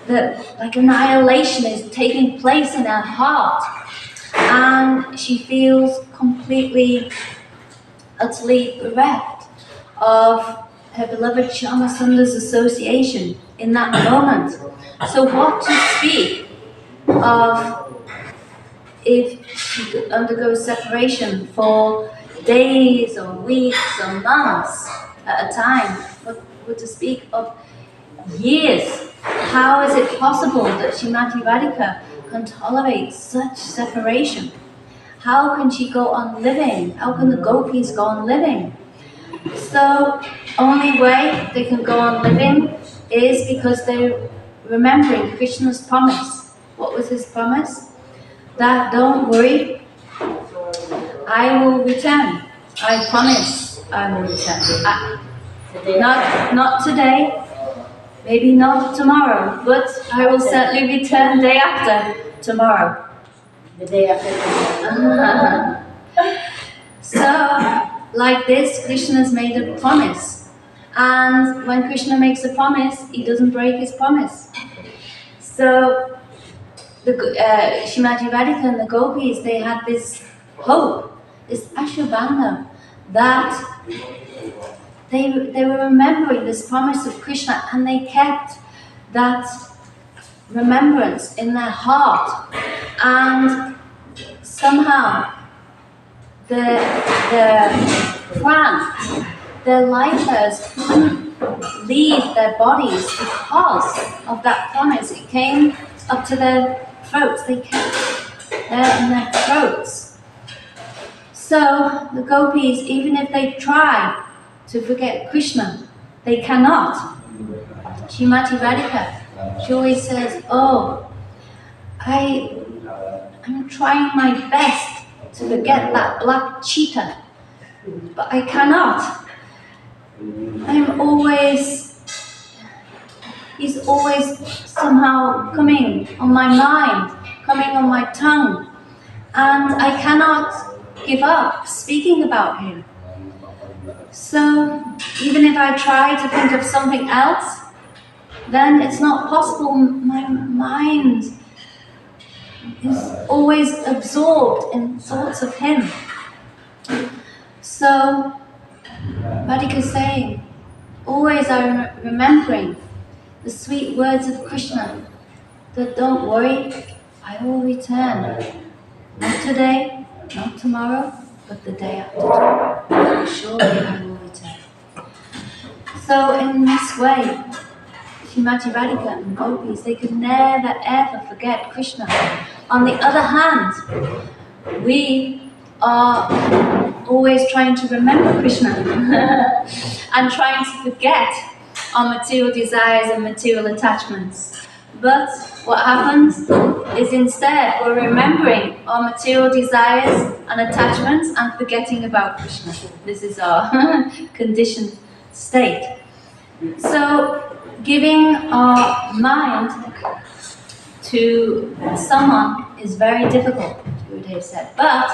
that like annihilation is taking place in her heart, and she feels completely, utterly bereft of her beloved Shyamasundara's association in that moment. So what to speak of if she undergoes separation for days or weeks or months at a time, but to speak of years? How is it possible that Srimati Radhika can tolerate such separation? How can she go on living? How can the gopis go on living? So, only way they can go on living is because they're remembering Krishna's promise. What was his promise? That don't worry, I will return. I promise I will return. Not today, maybe not tomorrow, but I will certainly return day after tomorrow. The day after tomorrow. So, like this, Krishna's made a promise. And when Krishna makes a promise, he doesn't break his promise. So, Srimati Radhika and the gopis, they had this hope, this ashwabandha, that they were remembering this promise of Krishna, and they kept that remembrance in their heart. And somehow the plant, their lifers couldn't leave their bodies because of that promise. It came up to their throats. They kept there in their throats. So the gopis, even if they try to forget Krishna, they cannot. Srimati Radhika, she always says, "Oh, I'm trying my best to forget that black cheetah, but I cannot. He's always somehow coming on my mind, coming on my tongue, and I cannot give up speaking about him. So even if I try to think of something else, then it's not possible. My mind is always absorbed in thoughts of him." So Radhika is saying, always I'm remembering the sweet words of Krishna, that don't worry, I will return. Not today, not tomorrow, but the day after tomorrow. Surely I will return. So in this way, Srimati Radhika and gopis, they could never ever forget Krishna. On the other hand, we are always trying to remember Krishna and trying to forget our material desires and material attachments. But what happens is instead we're remembering our material desires and attachments and forgetting about Krishna. This is our conditioned state. So giving our mind to someone is very difficult, Gurudev said. But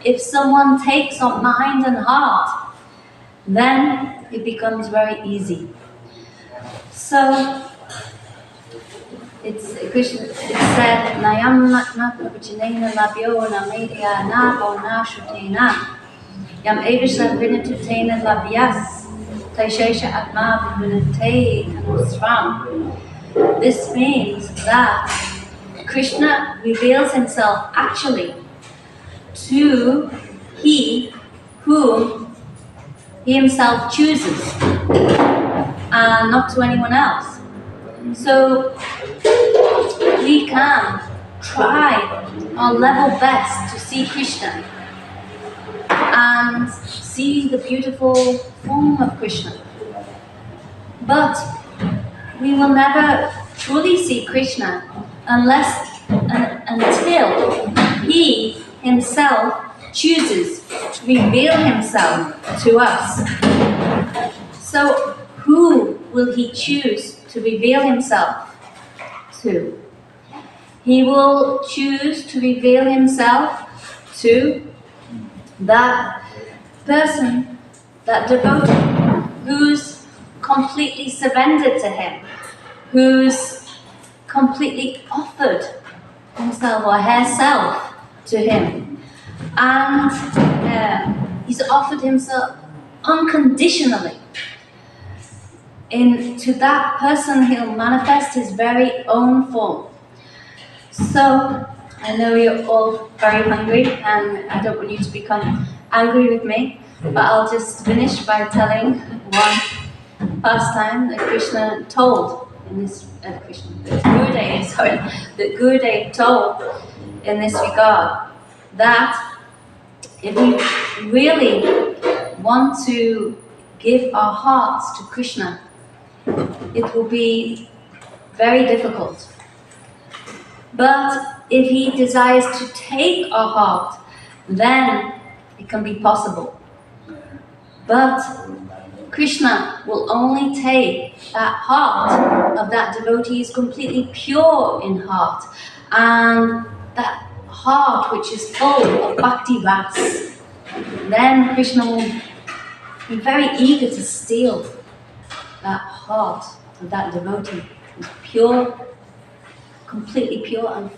if someone takes our mind and heart, then it becomes very easy. So it's Krishna. It said, "Nayam natnapachinena labyo na media na bo na shutena yam evisha vinatutena labyas taishesha atma vinate kanusram." This means that Krishna reveals himself actually to he whom he himself chooses, and not to anyone else. So we can try our level best to see Krishna and see the beautiful form of Krishna. But we will never truly see Krishna until he himself chooses to reveal himself to us. So who will he choose to reveal himself to? He will choose to reveal himself to that person, that devotee, who's completely surrendered to him, who's completely offered himself or herself to him. And he's offered himself unconditionally. To that person, he'll manifest his very own form. So, I know you're all very hungry, and I don't want you to become angry with me, but I'll just finish by telling one pastime that Krishna told in this, that Gurudev told in this regard, that if we really want to give our hearts to Krishna, it will be very difficult. But if he desires to take our heart, then it can be possible. But Krishna will only take that heart of that devotee who is completely pure in heart, and that heart which is full of bhakti ras. Then Krishna will be very eager to steal that heart of that devotee who is pure, completely pure and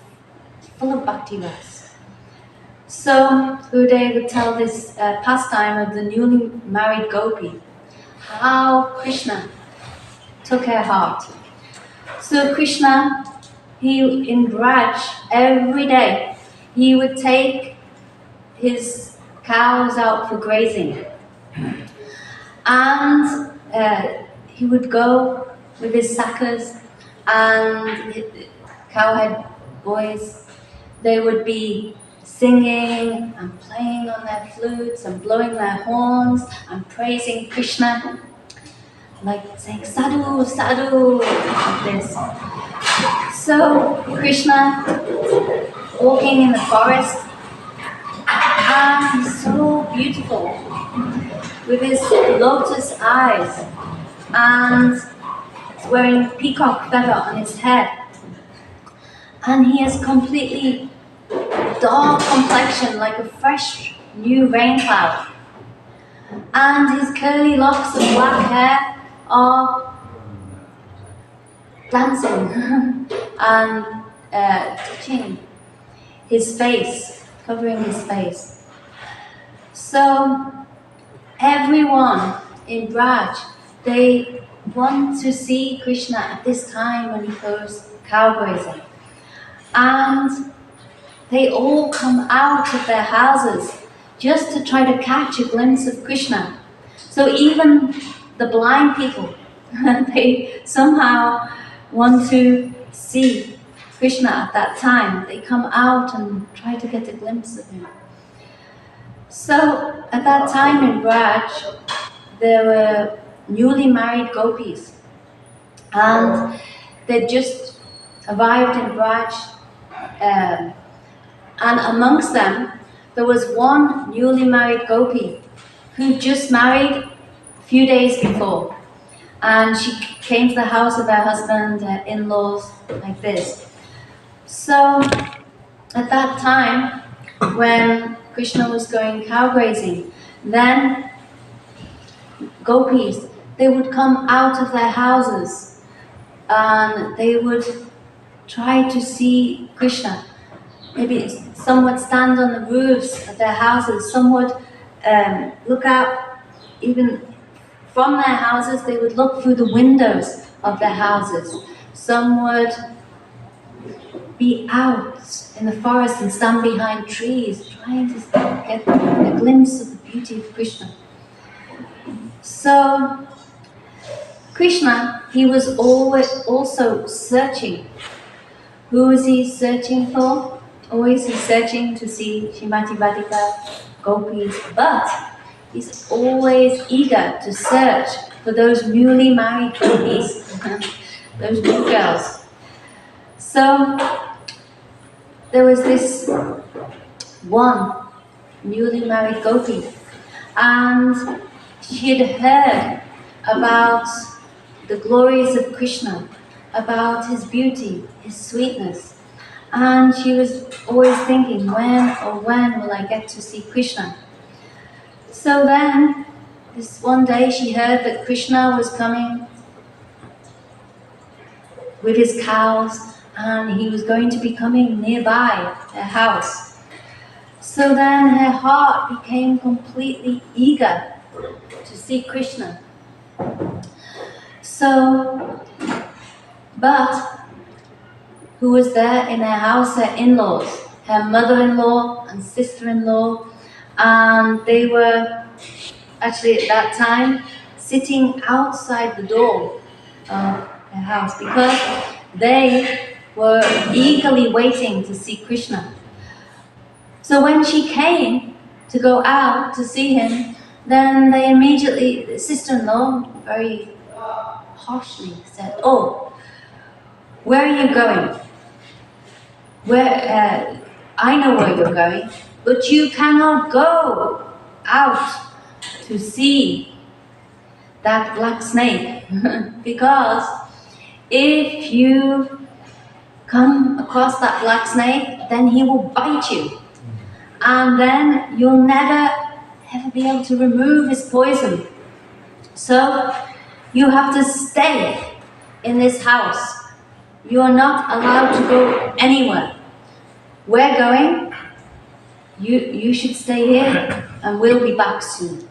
full of bhakti ras. So Gurudev would tell this pastime of the newly married gopi, how Krishna took her heart. So Krishna, in Braj, every day, he would take his cows out for grazing. And he would go with his sakas, and cowhead boys, they would be singing and playing on their flutes and blowing their horns and praising Krishna, like saying sadhu, sadhu, like this. So Krishna walking in the forest, and he's so beautiful with his lotus eyes, and he's wearing peacock feather on his head, and he has completely dark complexion like a fresh new rain cloud, and his curly locks of black hair are dancing and touching his face, covering his face. So everyone in Braj, they want to see Krishna at this time when he goes cow grazing, and they all come out of their houses just to try to catch a glimpse of Krishna. So even the blind people, they somehow want to see Krishna at that time. They come out and try to get a glimpse of him. So at that time in Braj, there were newly married gopis, and they just arrived in Braj, and amongst them there was one newly married gopi who just married a few days before, And she came to the house of her husband, her in-laws, like this. So at that time, when Krishna was going cow grazing, then gopis, they would come out of their houses and they would try to see Krishna. Maybe some would stand on the roofs of their houses, some would look out even from their houses, they would look through the windows of their houses. Some would be out in the forest and stand behind trees, trying to get a glimpse of the beauty of Krishna. So, Krishna, he was always also searching. Who is he searching for? Always he's searching to see Srimati Radhika, gopis, but he's always eager to search for those newly married gopis, those new girls. So there was this one newly married gopi, and she had heard about the glories of Krishna, about his beauty, his sweetness. And she was always thinking, when will I get to see Krishna? So then, this one day she heard that Krishna was coming with his cows and he was going to be coming nearby her house. So then her heart became completely eager to see Krishna. So, but who was there in her house? Her in-laws, her mother-in-law and sister-in-law, and they were actually at that time sitting outside the door of her house because they were eagerly waiting to see Krishna. So when she came to go out to see him, then they immediately, the sister-in-law very harshly said, "Oh, where are you going? I know where you're going, but you cannot go out to see that black snake because if you come across that black snake, then he will bite you, and then you'll never ever be able to remove his poison. So you have to stay in this house. You are not allowed to go anywhere. We're going. You should stay here, and we'll be back soon."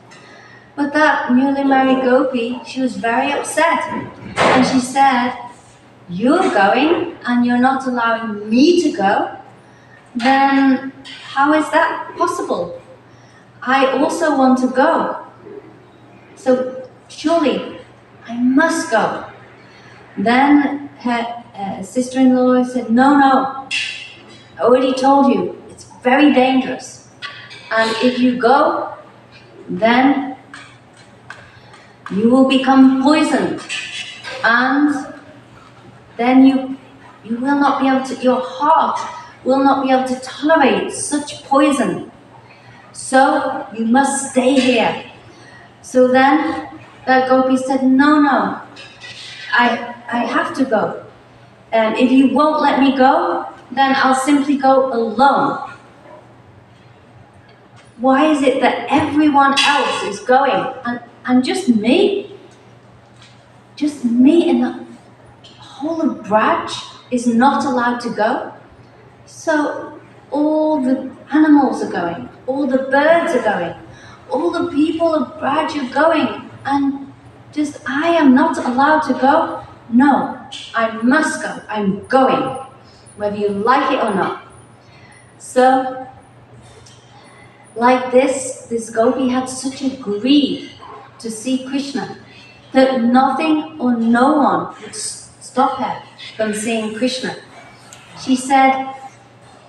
But that newly married gopi, she was very upset, and she said, "You're going, and you're not allowing me to go? Then how is that possible? I also want to go. So surely I must go." Then her sister-in-law said, no, I already told you, it's very dangerous. And if you go, then you will become poisoned. And then you will not be able to, your heart will not be able to tolerate such poison. So you must stay here. So then the gopi said, no, I have to go. And if you won't let me go, then I'll simply go alone. Why is it that everyone else is going and just me and the whole of Braj is not allowed to go? So all the animals are going, all the birds are going, all the people of Braj are going, and just I am not allowed to go? No, I must go. I'm going, whether you like it or not. So, like this gopi had such a greed to see Krishna that nothing or no one would stop her from seeing Krishna. She said,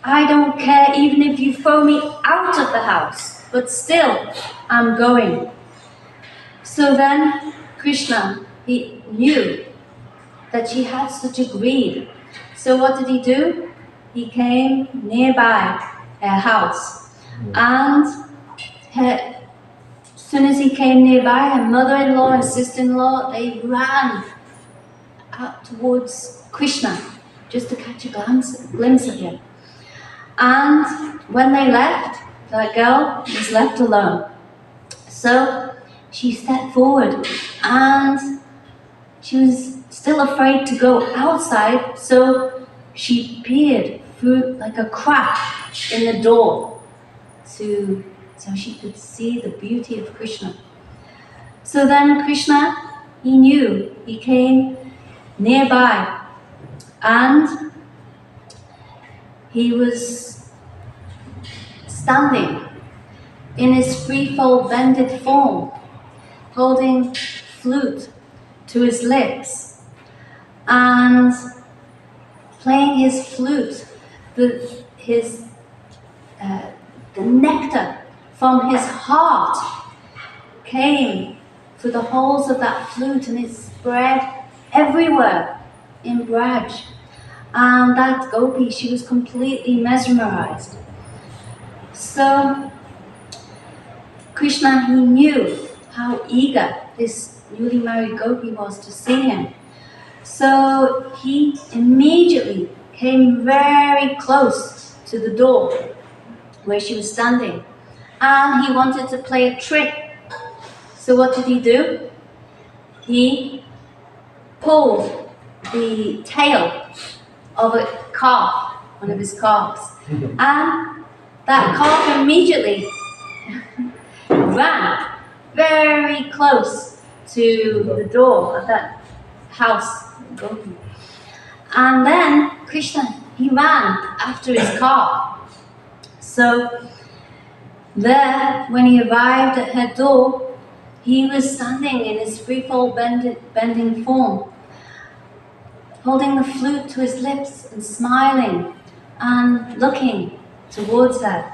"I don't care even if you throw me out of the house, but still, I'm going." So then Krishna, he knew that she had such a greed. So what did he do? He came nearby her house, and her soon as he came nearby, her mother-in-law and sister-in-law, they ran out towards Krishna just to catch a glimpse of him. And when they left, that girl was left alone. So she stepped forward and she was still afraid to go outside, so she peered through like a crack in the door so she could see the beauty of Krishna. So then Krishna, he knew, he came nearby and he was standing in his threefold bended form, holding flute to his lips and playing his flute. The nectar from his heart came through the holes of that flute and it spread everywhere in Braj. And that gopi, she was completely mesmerized. So Krishna, he knew how eager this newly married gopi was to see him. So he immediately came very close to the door where she was standing. And he wanted to play a trick. So what did he do? He pulled the tail of a calf, one of his calves. And that calf immediately ran very close to the door of that house, Gopi. And then Krishna, he ran after his calf. So there, when he arrived at her door, he was standing in his threefold bending form, holding the flute to his lips and smiling and looking towards her.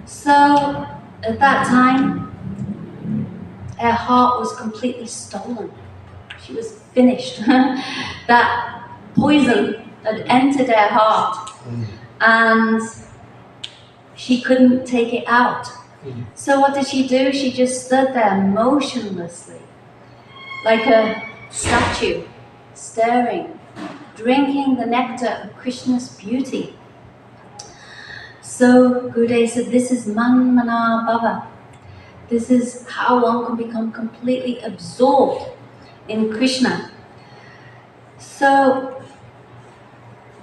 So at that time, her heart was completely stolen. She was finished. That poison had entered her heart and she couldn't take it out. So what did she do? She just stood there motionlessly, like a statue, staring, drinking the nectar of Krishna's beauty. So Gurudev said, this is manmana bhava. This is how one can become completely absorbed in Krishna. So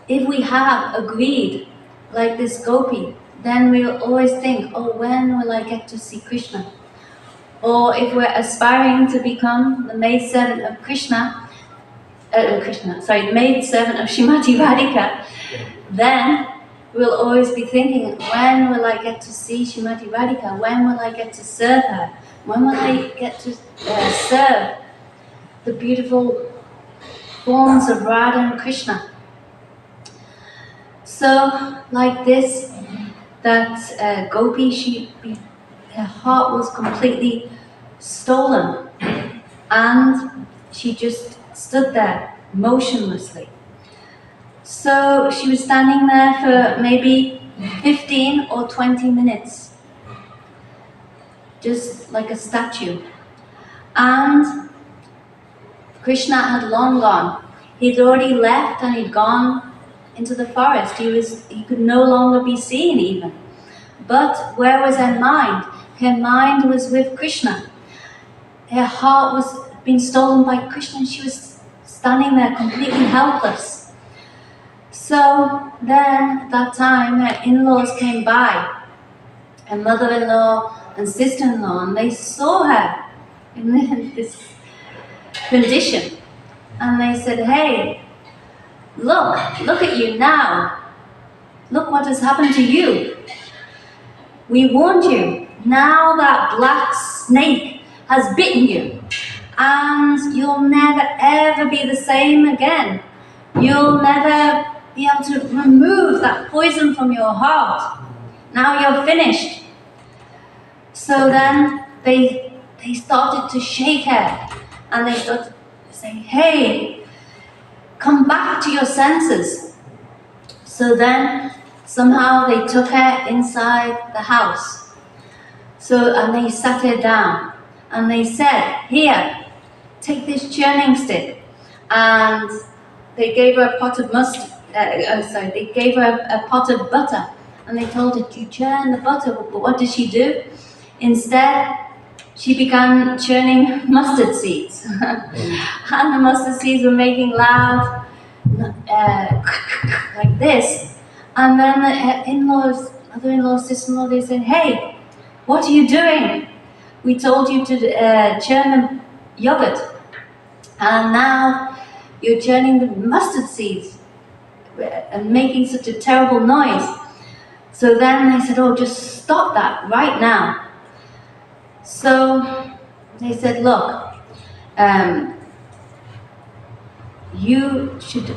if we have agreed, like this gopi, then we'll always think, oh, when will I get to see Krishna? Or if we're aspiring to become the maidservant of Krishna, the maidservant of Srimati Radhika, then we'll always be thinking, when will I get to see Srimati Radhika? When will I get to serve her? When will I get to serve the beautiful forms of Radha and Krishna? So, like this, that gopi, her heart was completely stolen, and she just stood there motionlessly. So she was standing there for maybe 15 or 20 minutes, just like a statue. And Krishna had long gone. He'd already left and he'd gone into the forest. He could no longer be seen even. But where was her mind? Her mind was with Krishna. Her heart was being stolen by Krishna and she was standing there completely helpless. So then at that time her in-laws came by, her mother-in-law and sister-in-law, and they saw her in this condition. And they said, hey, look at you now. Look what has happened to you. We warned you. Now that black snake has bitten you, and you'll never ever be the same again. You'll never be able to remove that poison from your heart. Now you're finished. So then they started to shake her, and they started saying, hey, come back to your senses. So then somehow they took her inside the house. So, and they sat her down and they said, here, take this churning stick. And they gave her a pot of they gave her a pot of butter. And they told her to churn the butter, but what did she do? Instead, she began churning mustard seeds. And the mustard seeds were making loud, like this. And then the in-laws, mother-in-law, sister-in-law, they said, hey, what are you doing? We told you to churn the yogurt. And now you're churning the mustard seeds and making such a terrible noise. So then they said, oh, just stop that right now. So they said, look, you should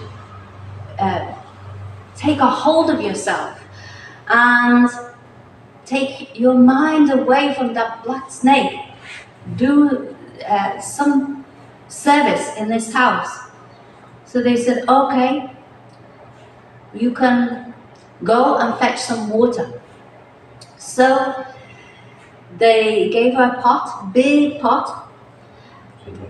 take a hold of yourself and take your mind away from that black snake. Do some service in this house. So they said, okay, you can go and fetch some water. So they gave her a pot, big pot,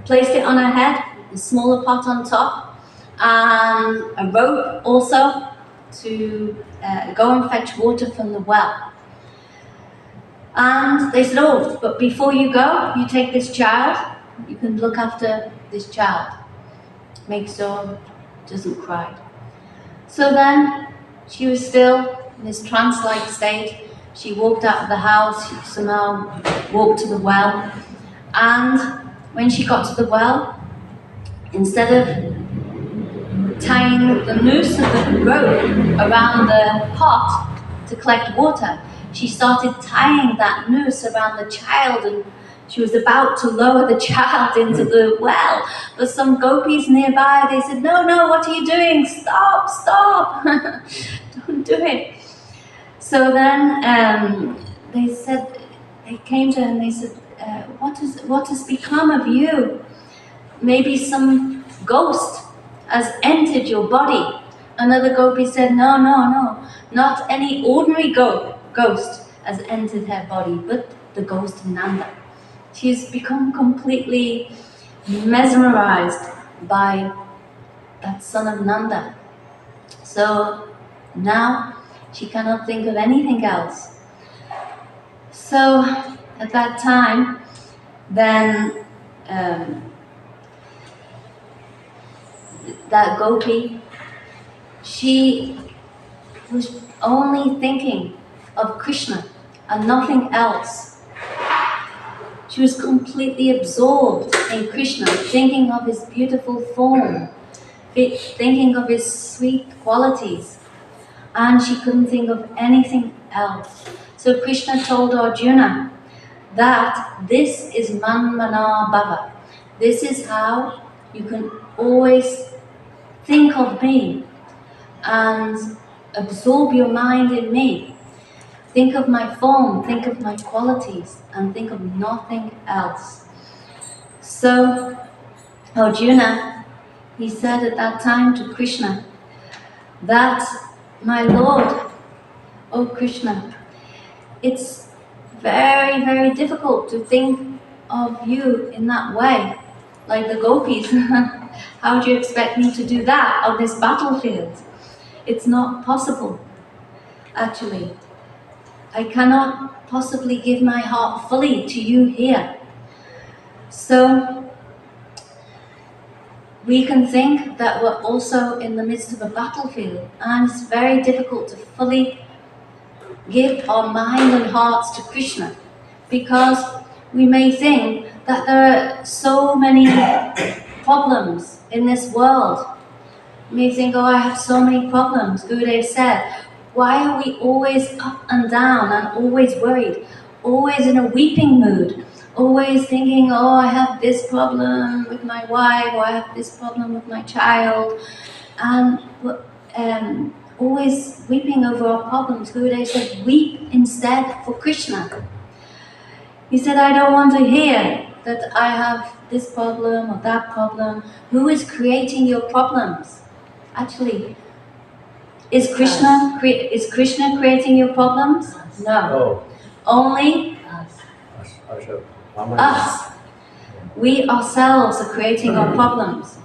placed it on her head, a smaller pot on top, and a rope also to go and fetch water from the well. And they said, oh, but before you go, you take this child, you can look after this child. Make sure it doesn't cry. So then, she was still in this trance-like state. She walked out of the house, she somehow walked to the well. And when she got to the well, instead of tying the noose of the rope around the pot to collect water, she started tying that noose around the child, and she was about to lower the child into the well. But some gopis nearby, they said, no, what are you doing? Stop. Don't do it. So then they said, they came to her and they said, what has become of you? Maybe some ghost has entered your body. Another gopi said, no, not any ordinary ghost has entered her body, but the ghost of Nanda. She's become completely mesmerized by that son of Nanda. So now she cannot think of anything else. So at that time, then that gopi, she was only thinking of Krishna and nothing else. She was completely absorbed in Krishna, thinking of his beautiful form, thinking of his sweet qualities, and she couldn't think of anything else. So Krishna told Arjuna that this is Manmana Bhava. This is how you can always think of me and absorb your mind in me. Think of my form, think of my qualities, and think of nothing else. So Arjuna, he said at that time to Krishna that, my Lord, oh Krishna, it's very, very difficult to think of you in that way, like the gopis. How would you expect me to do that on this battlefield? It's not possible, actually. I cannot possibly give my heart fully to you here. So we can think that we're also in the midst of a battlefield, and it's very difficult to fully give our mind and hearts to Krishna, because we may think that there are so many problems in this world. We may think, oh, I have so many problems. Gurudev said, why are we always up and down and always worried, always in a weeping mood, always thinking, oh, I have this problem with my wife, or I have this problem with my child, and always weeping over our problems. Gurudev said, weep instead for Krishna. He said, I don't want to hear that I have this problem or that problem. Who is creating your problems? Actually, is Krishna creating your problems? No. Oh. Only Us. We ourselves are creating our problems.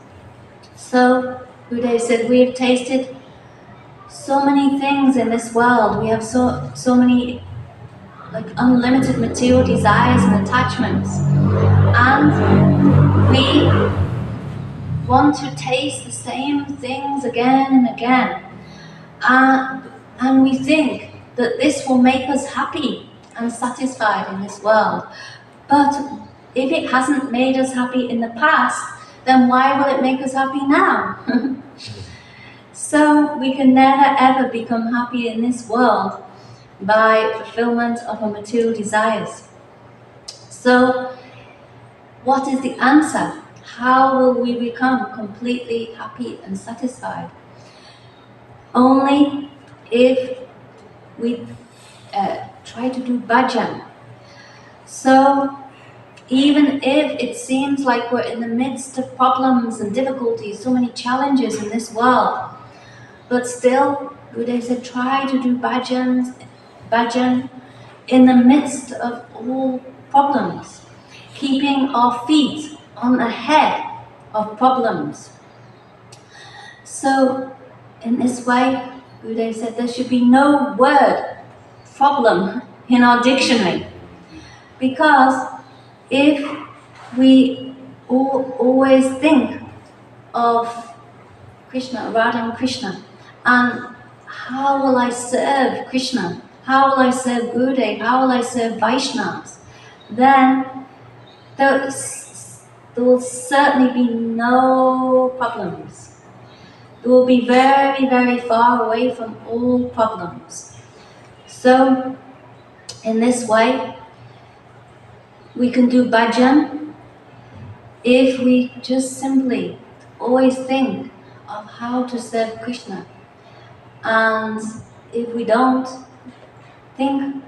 So, Buddha said, we have tasted so many things in this world. We have so many like unlimited material desires and attachments. And we want to taste the same things again and again. And we think that this will make us happy and satisfied in this world. But if it hasn't made us happy in the past, then why will it make us happy now? So we can never ever become happy in this world by fulfillment of our material desires. So what is the answer? How will we become completely happy and satisfied? Only if we try to do bhajan. So even if it seems like we're in the midst of problems and difficulties, so many challenges in this world, but still, Buddha said, try to do bhajan in the midst of all problems, keeping our feet on the head of problems. So, in this way, Buddha said there should be no word problem in our dictionary, because if we always think of Krishna, Radha and Krishna, and how will I serve Krishna? How will I serve Gurudev? How will I serve Vaishnavas? Then there will certainly be no problems. It will be very, very far away from all problems. So, in this way, we can do bhajan if we just simply always think of how to serve Krishna. And if we don't think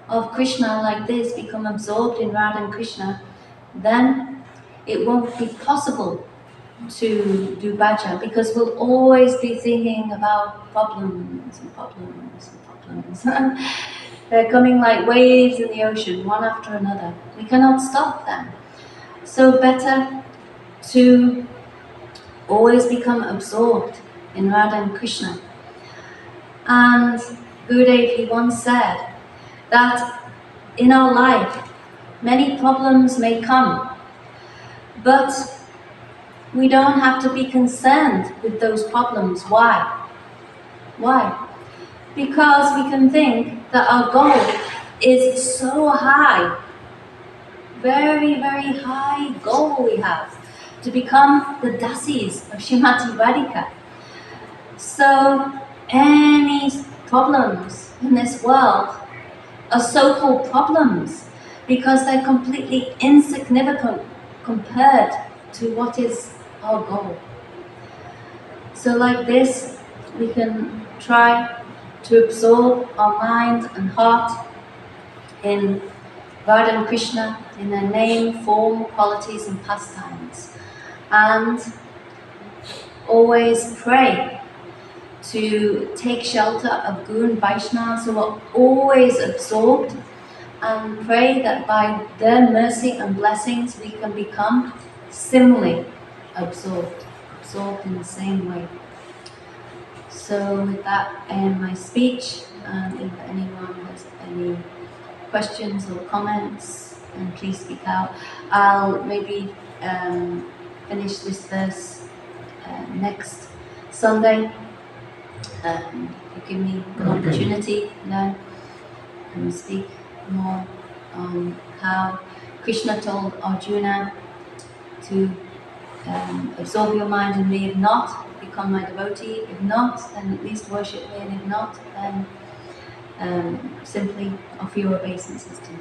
of Krishna like this, become absorbed in Radha and Krishna, then it won't be possible to do bhajan, because we'll always be thinking about problems and problems and problems. They're coming like waves in the ocean, one after another. We cannot stop them. So better to always become absorbed in Radha and Krishna. And Gurudev, he once said that in our life, many problems may come, but we don't have to be concerned with those problems. Why? Why? Because we can think that our goal is so high, very, very high goal we have, to become the Dasis of Srimati Radhika. So any problems in this world are so-called problems because they're completely insignificant compared to what is our goal. So like this, we can try to absorb our mind and heart in Radha and Krishna, in their name, form, qualities and pastimes. And always pray to take shelter of Guru and Vaishnavas who are always absorbed, and pray that by their mercy and blessings we can become similarly absorbed in the same way. So with that, I end my speech, and if anyone has any questions or comments, then please speak out. I'll maybe finish this verse next Sunday. You give me an opportunity, and speak more on how Krishna told Arjuna to absorb your mind in me. If not, become my devotee. If not, then at least worship me. And if not, then simply offer your obeisances to me.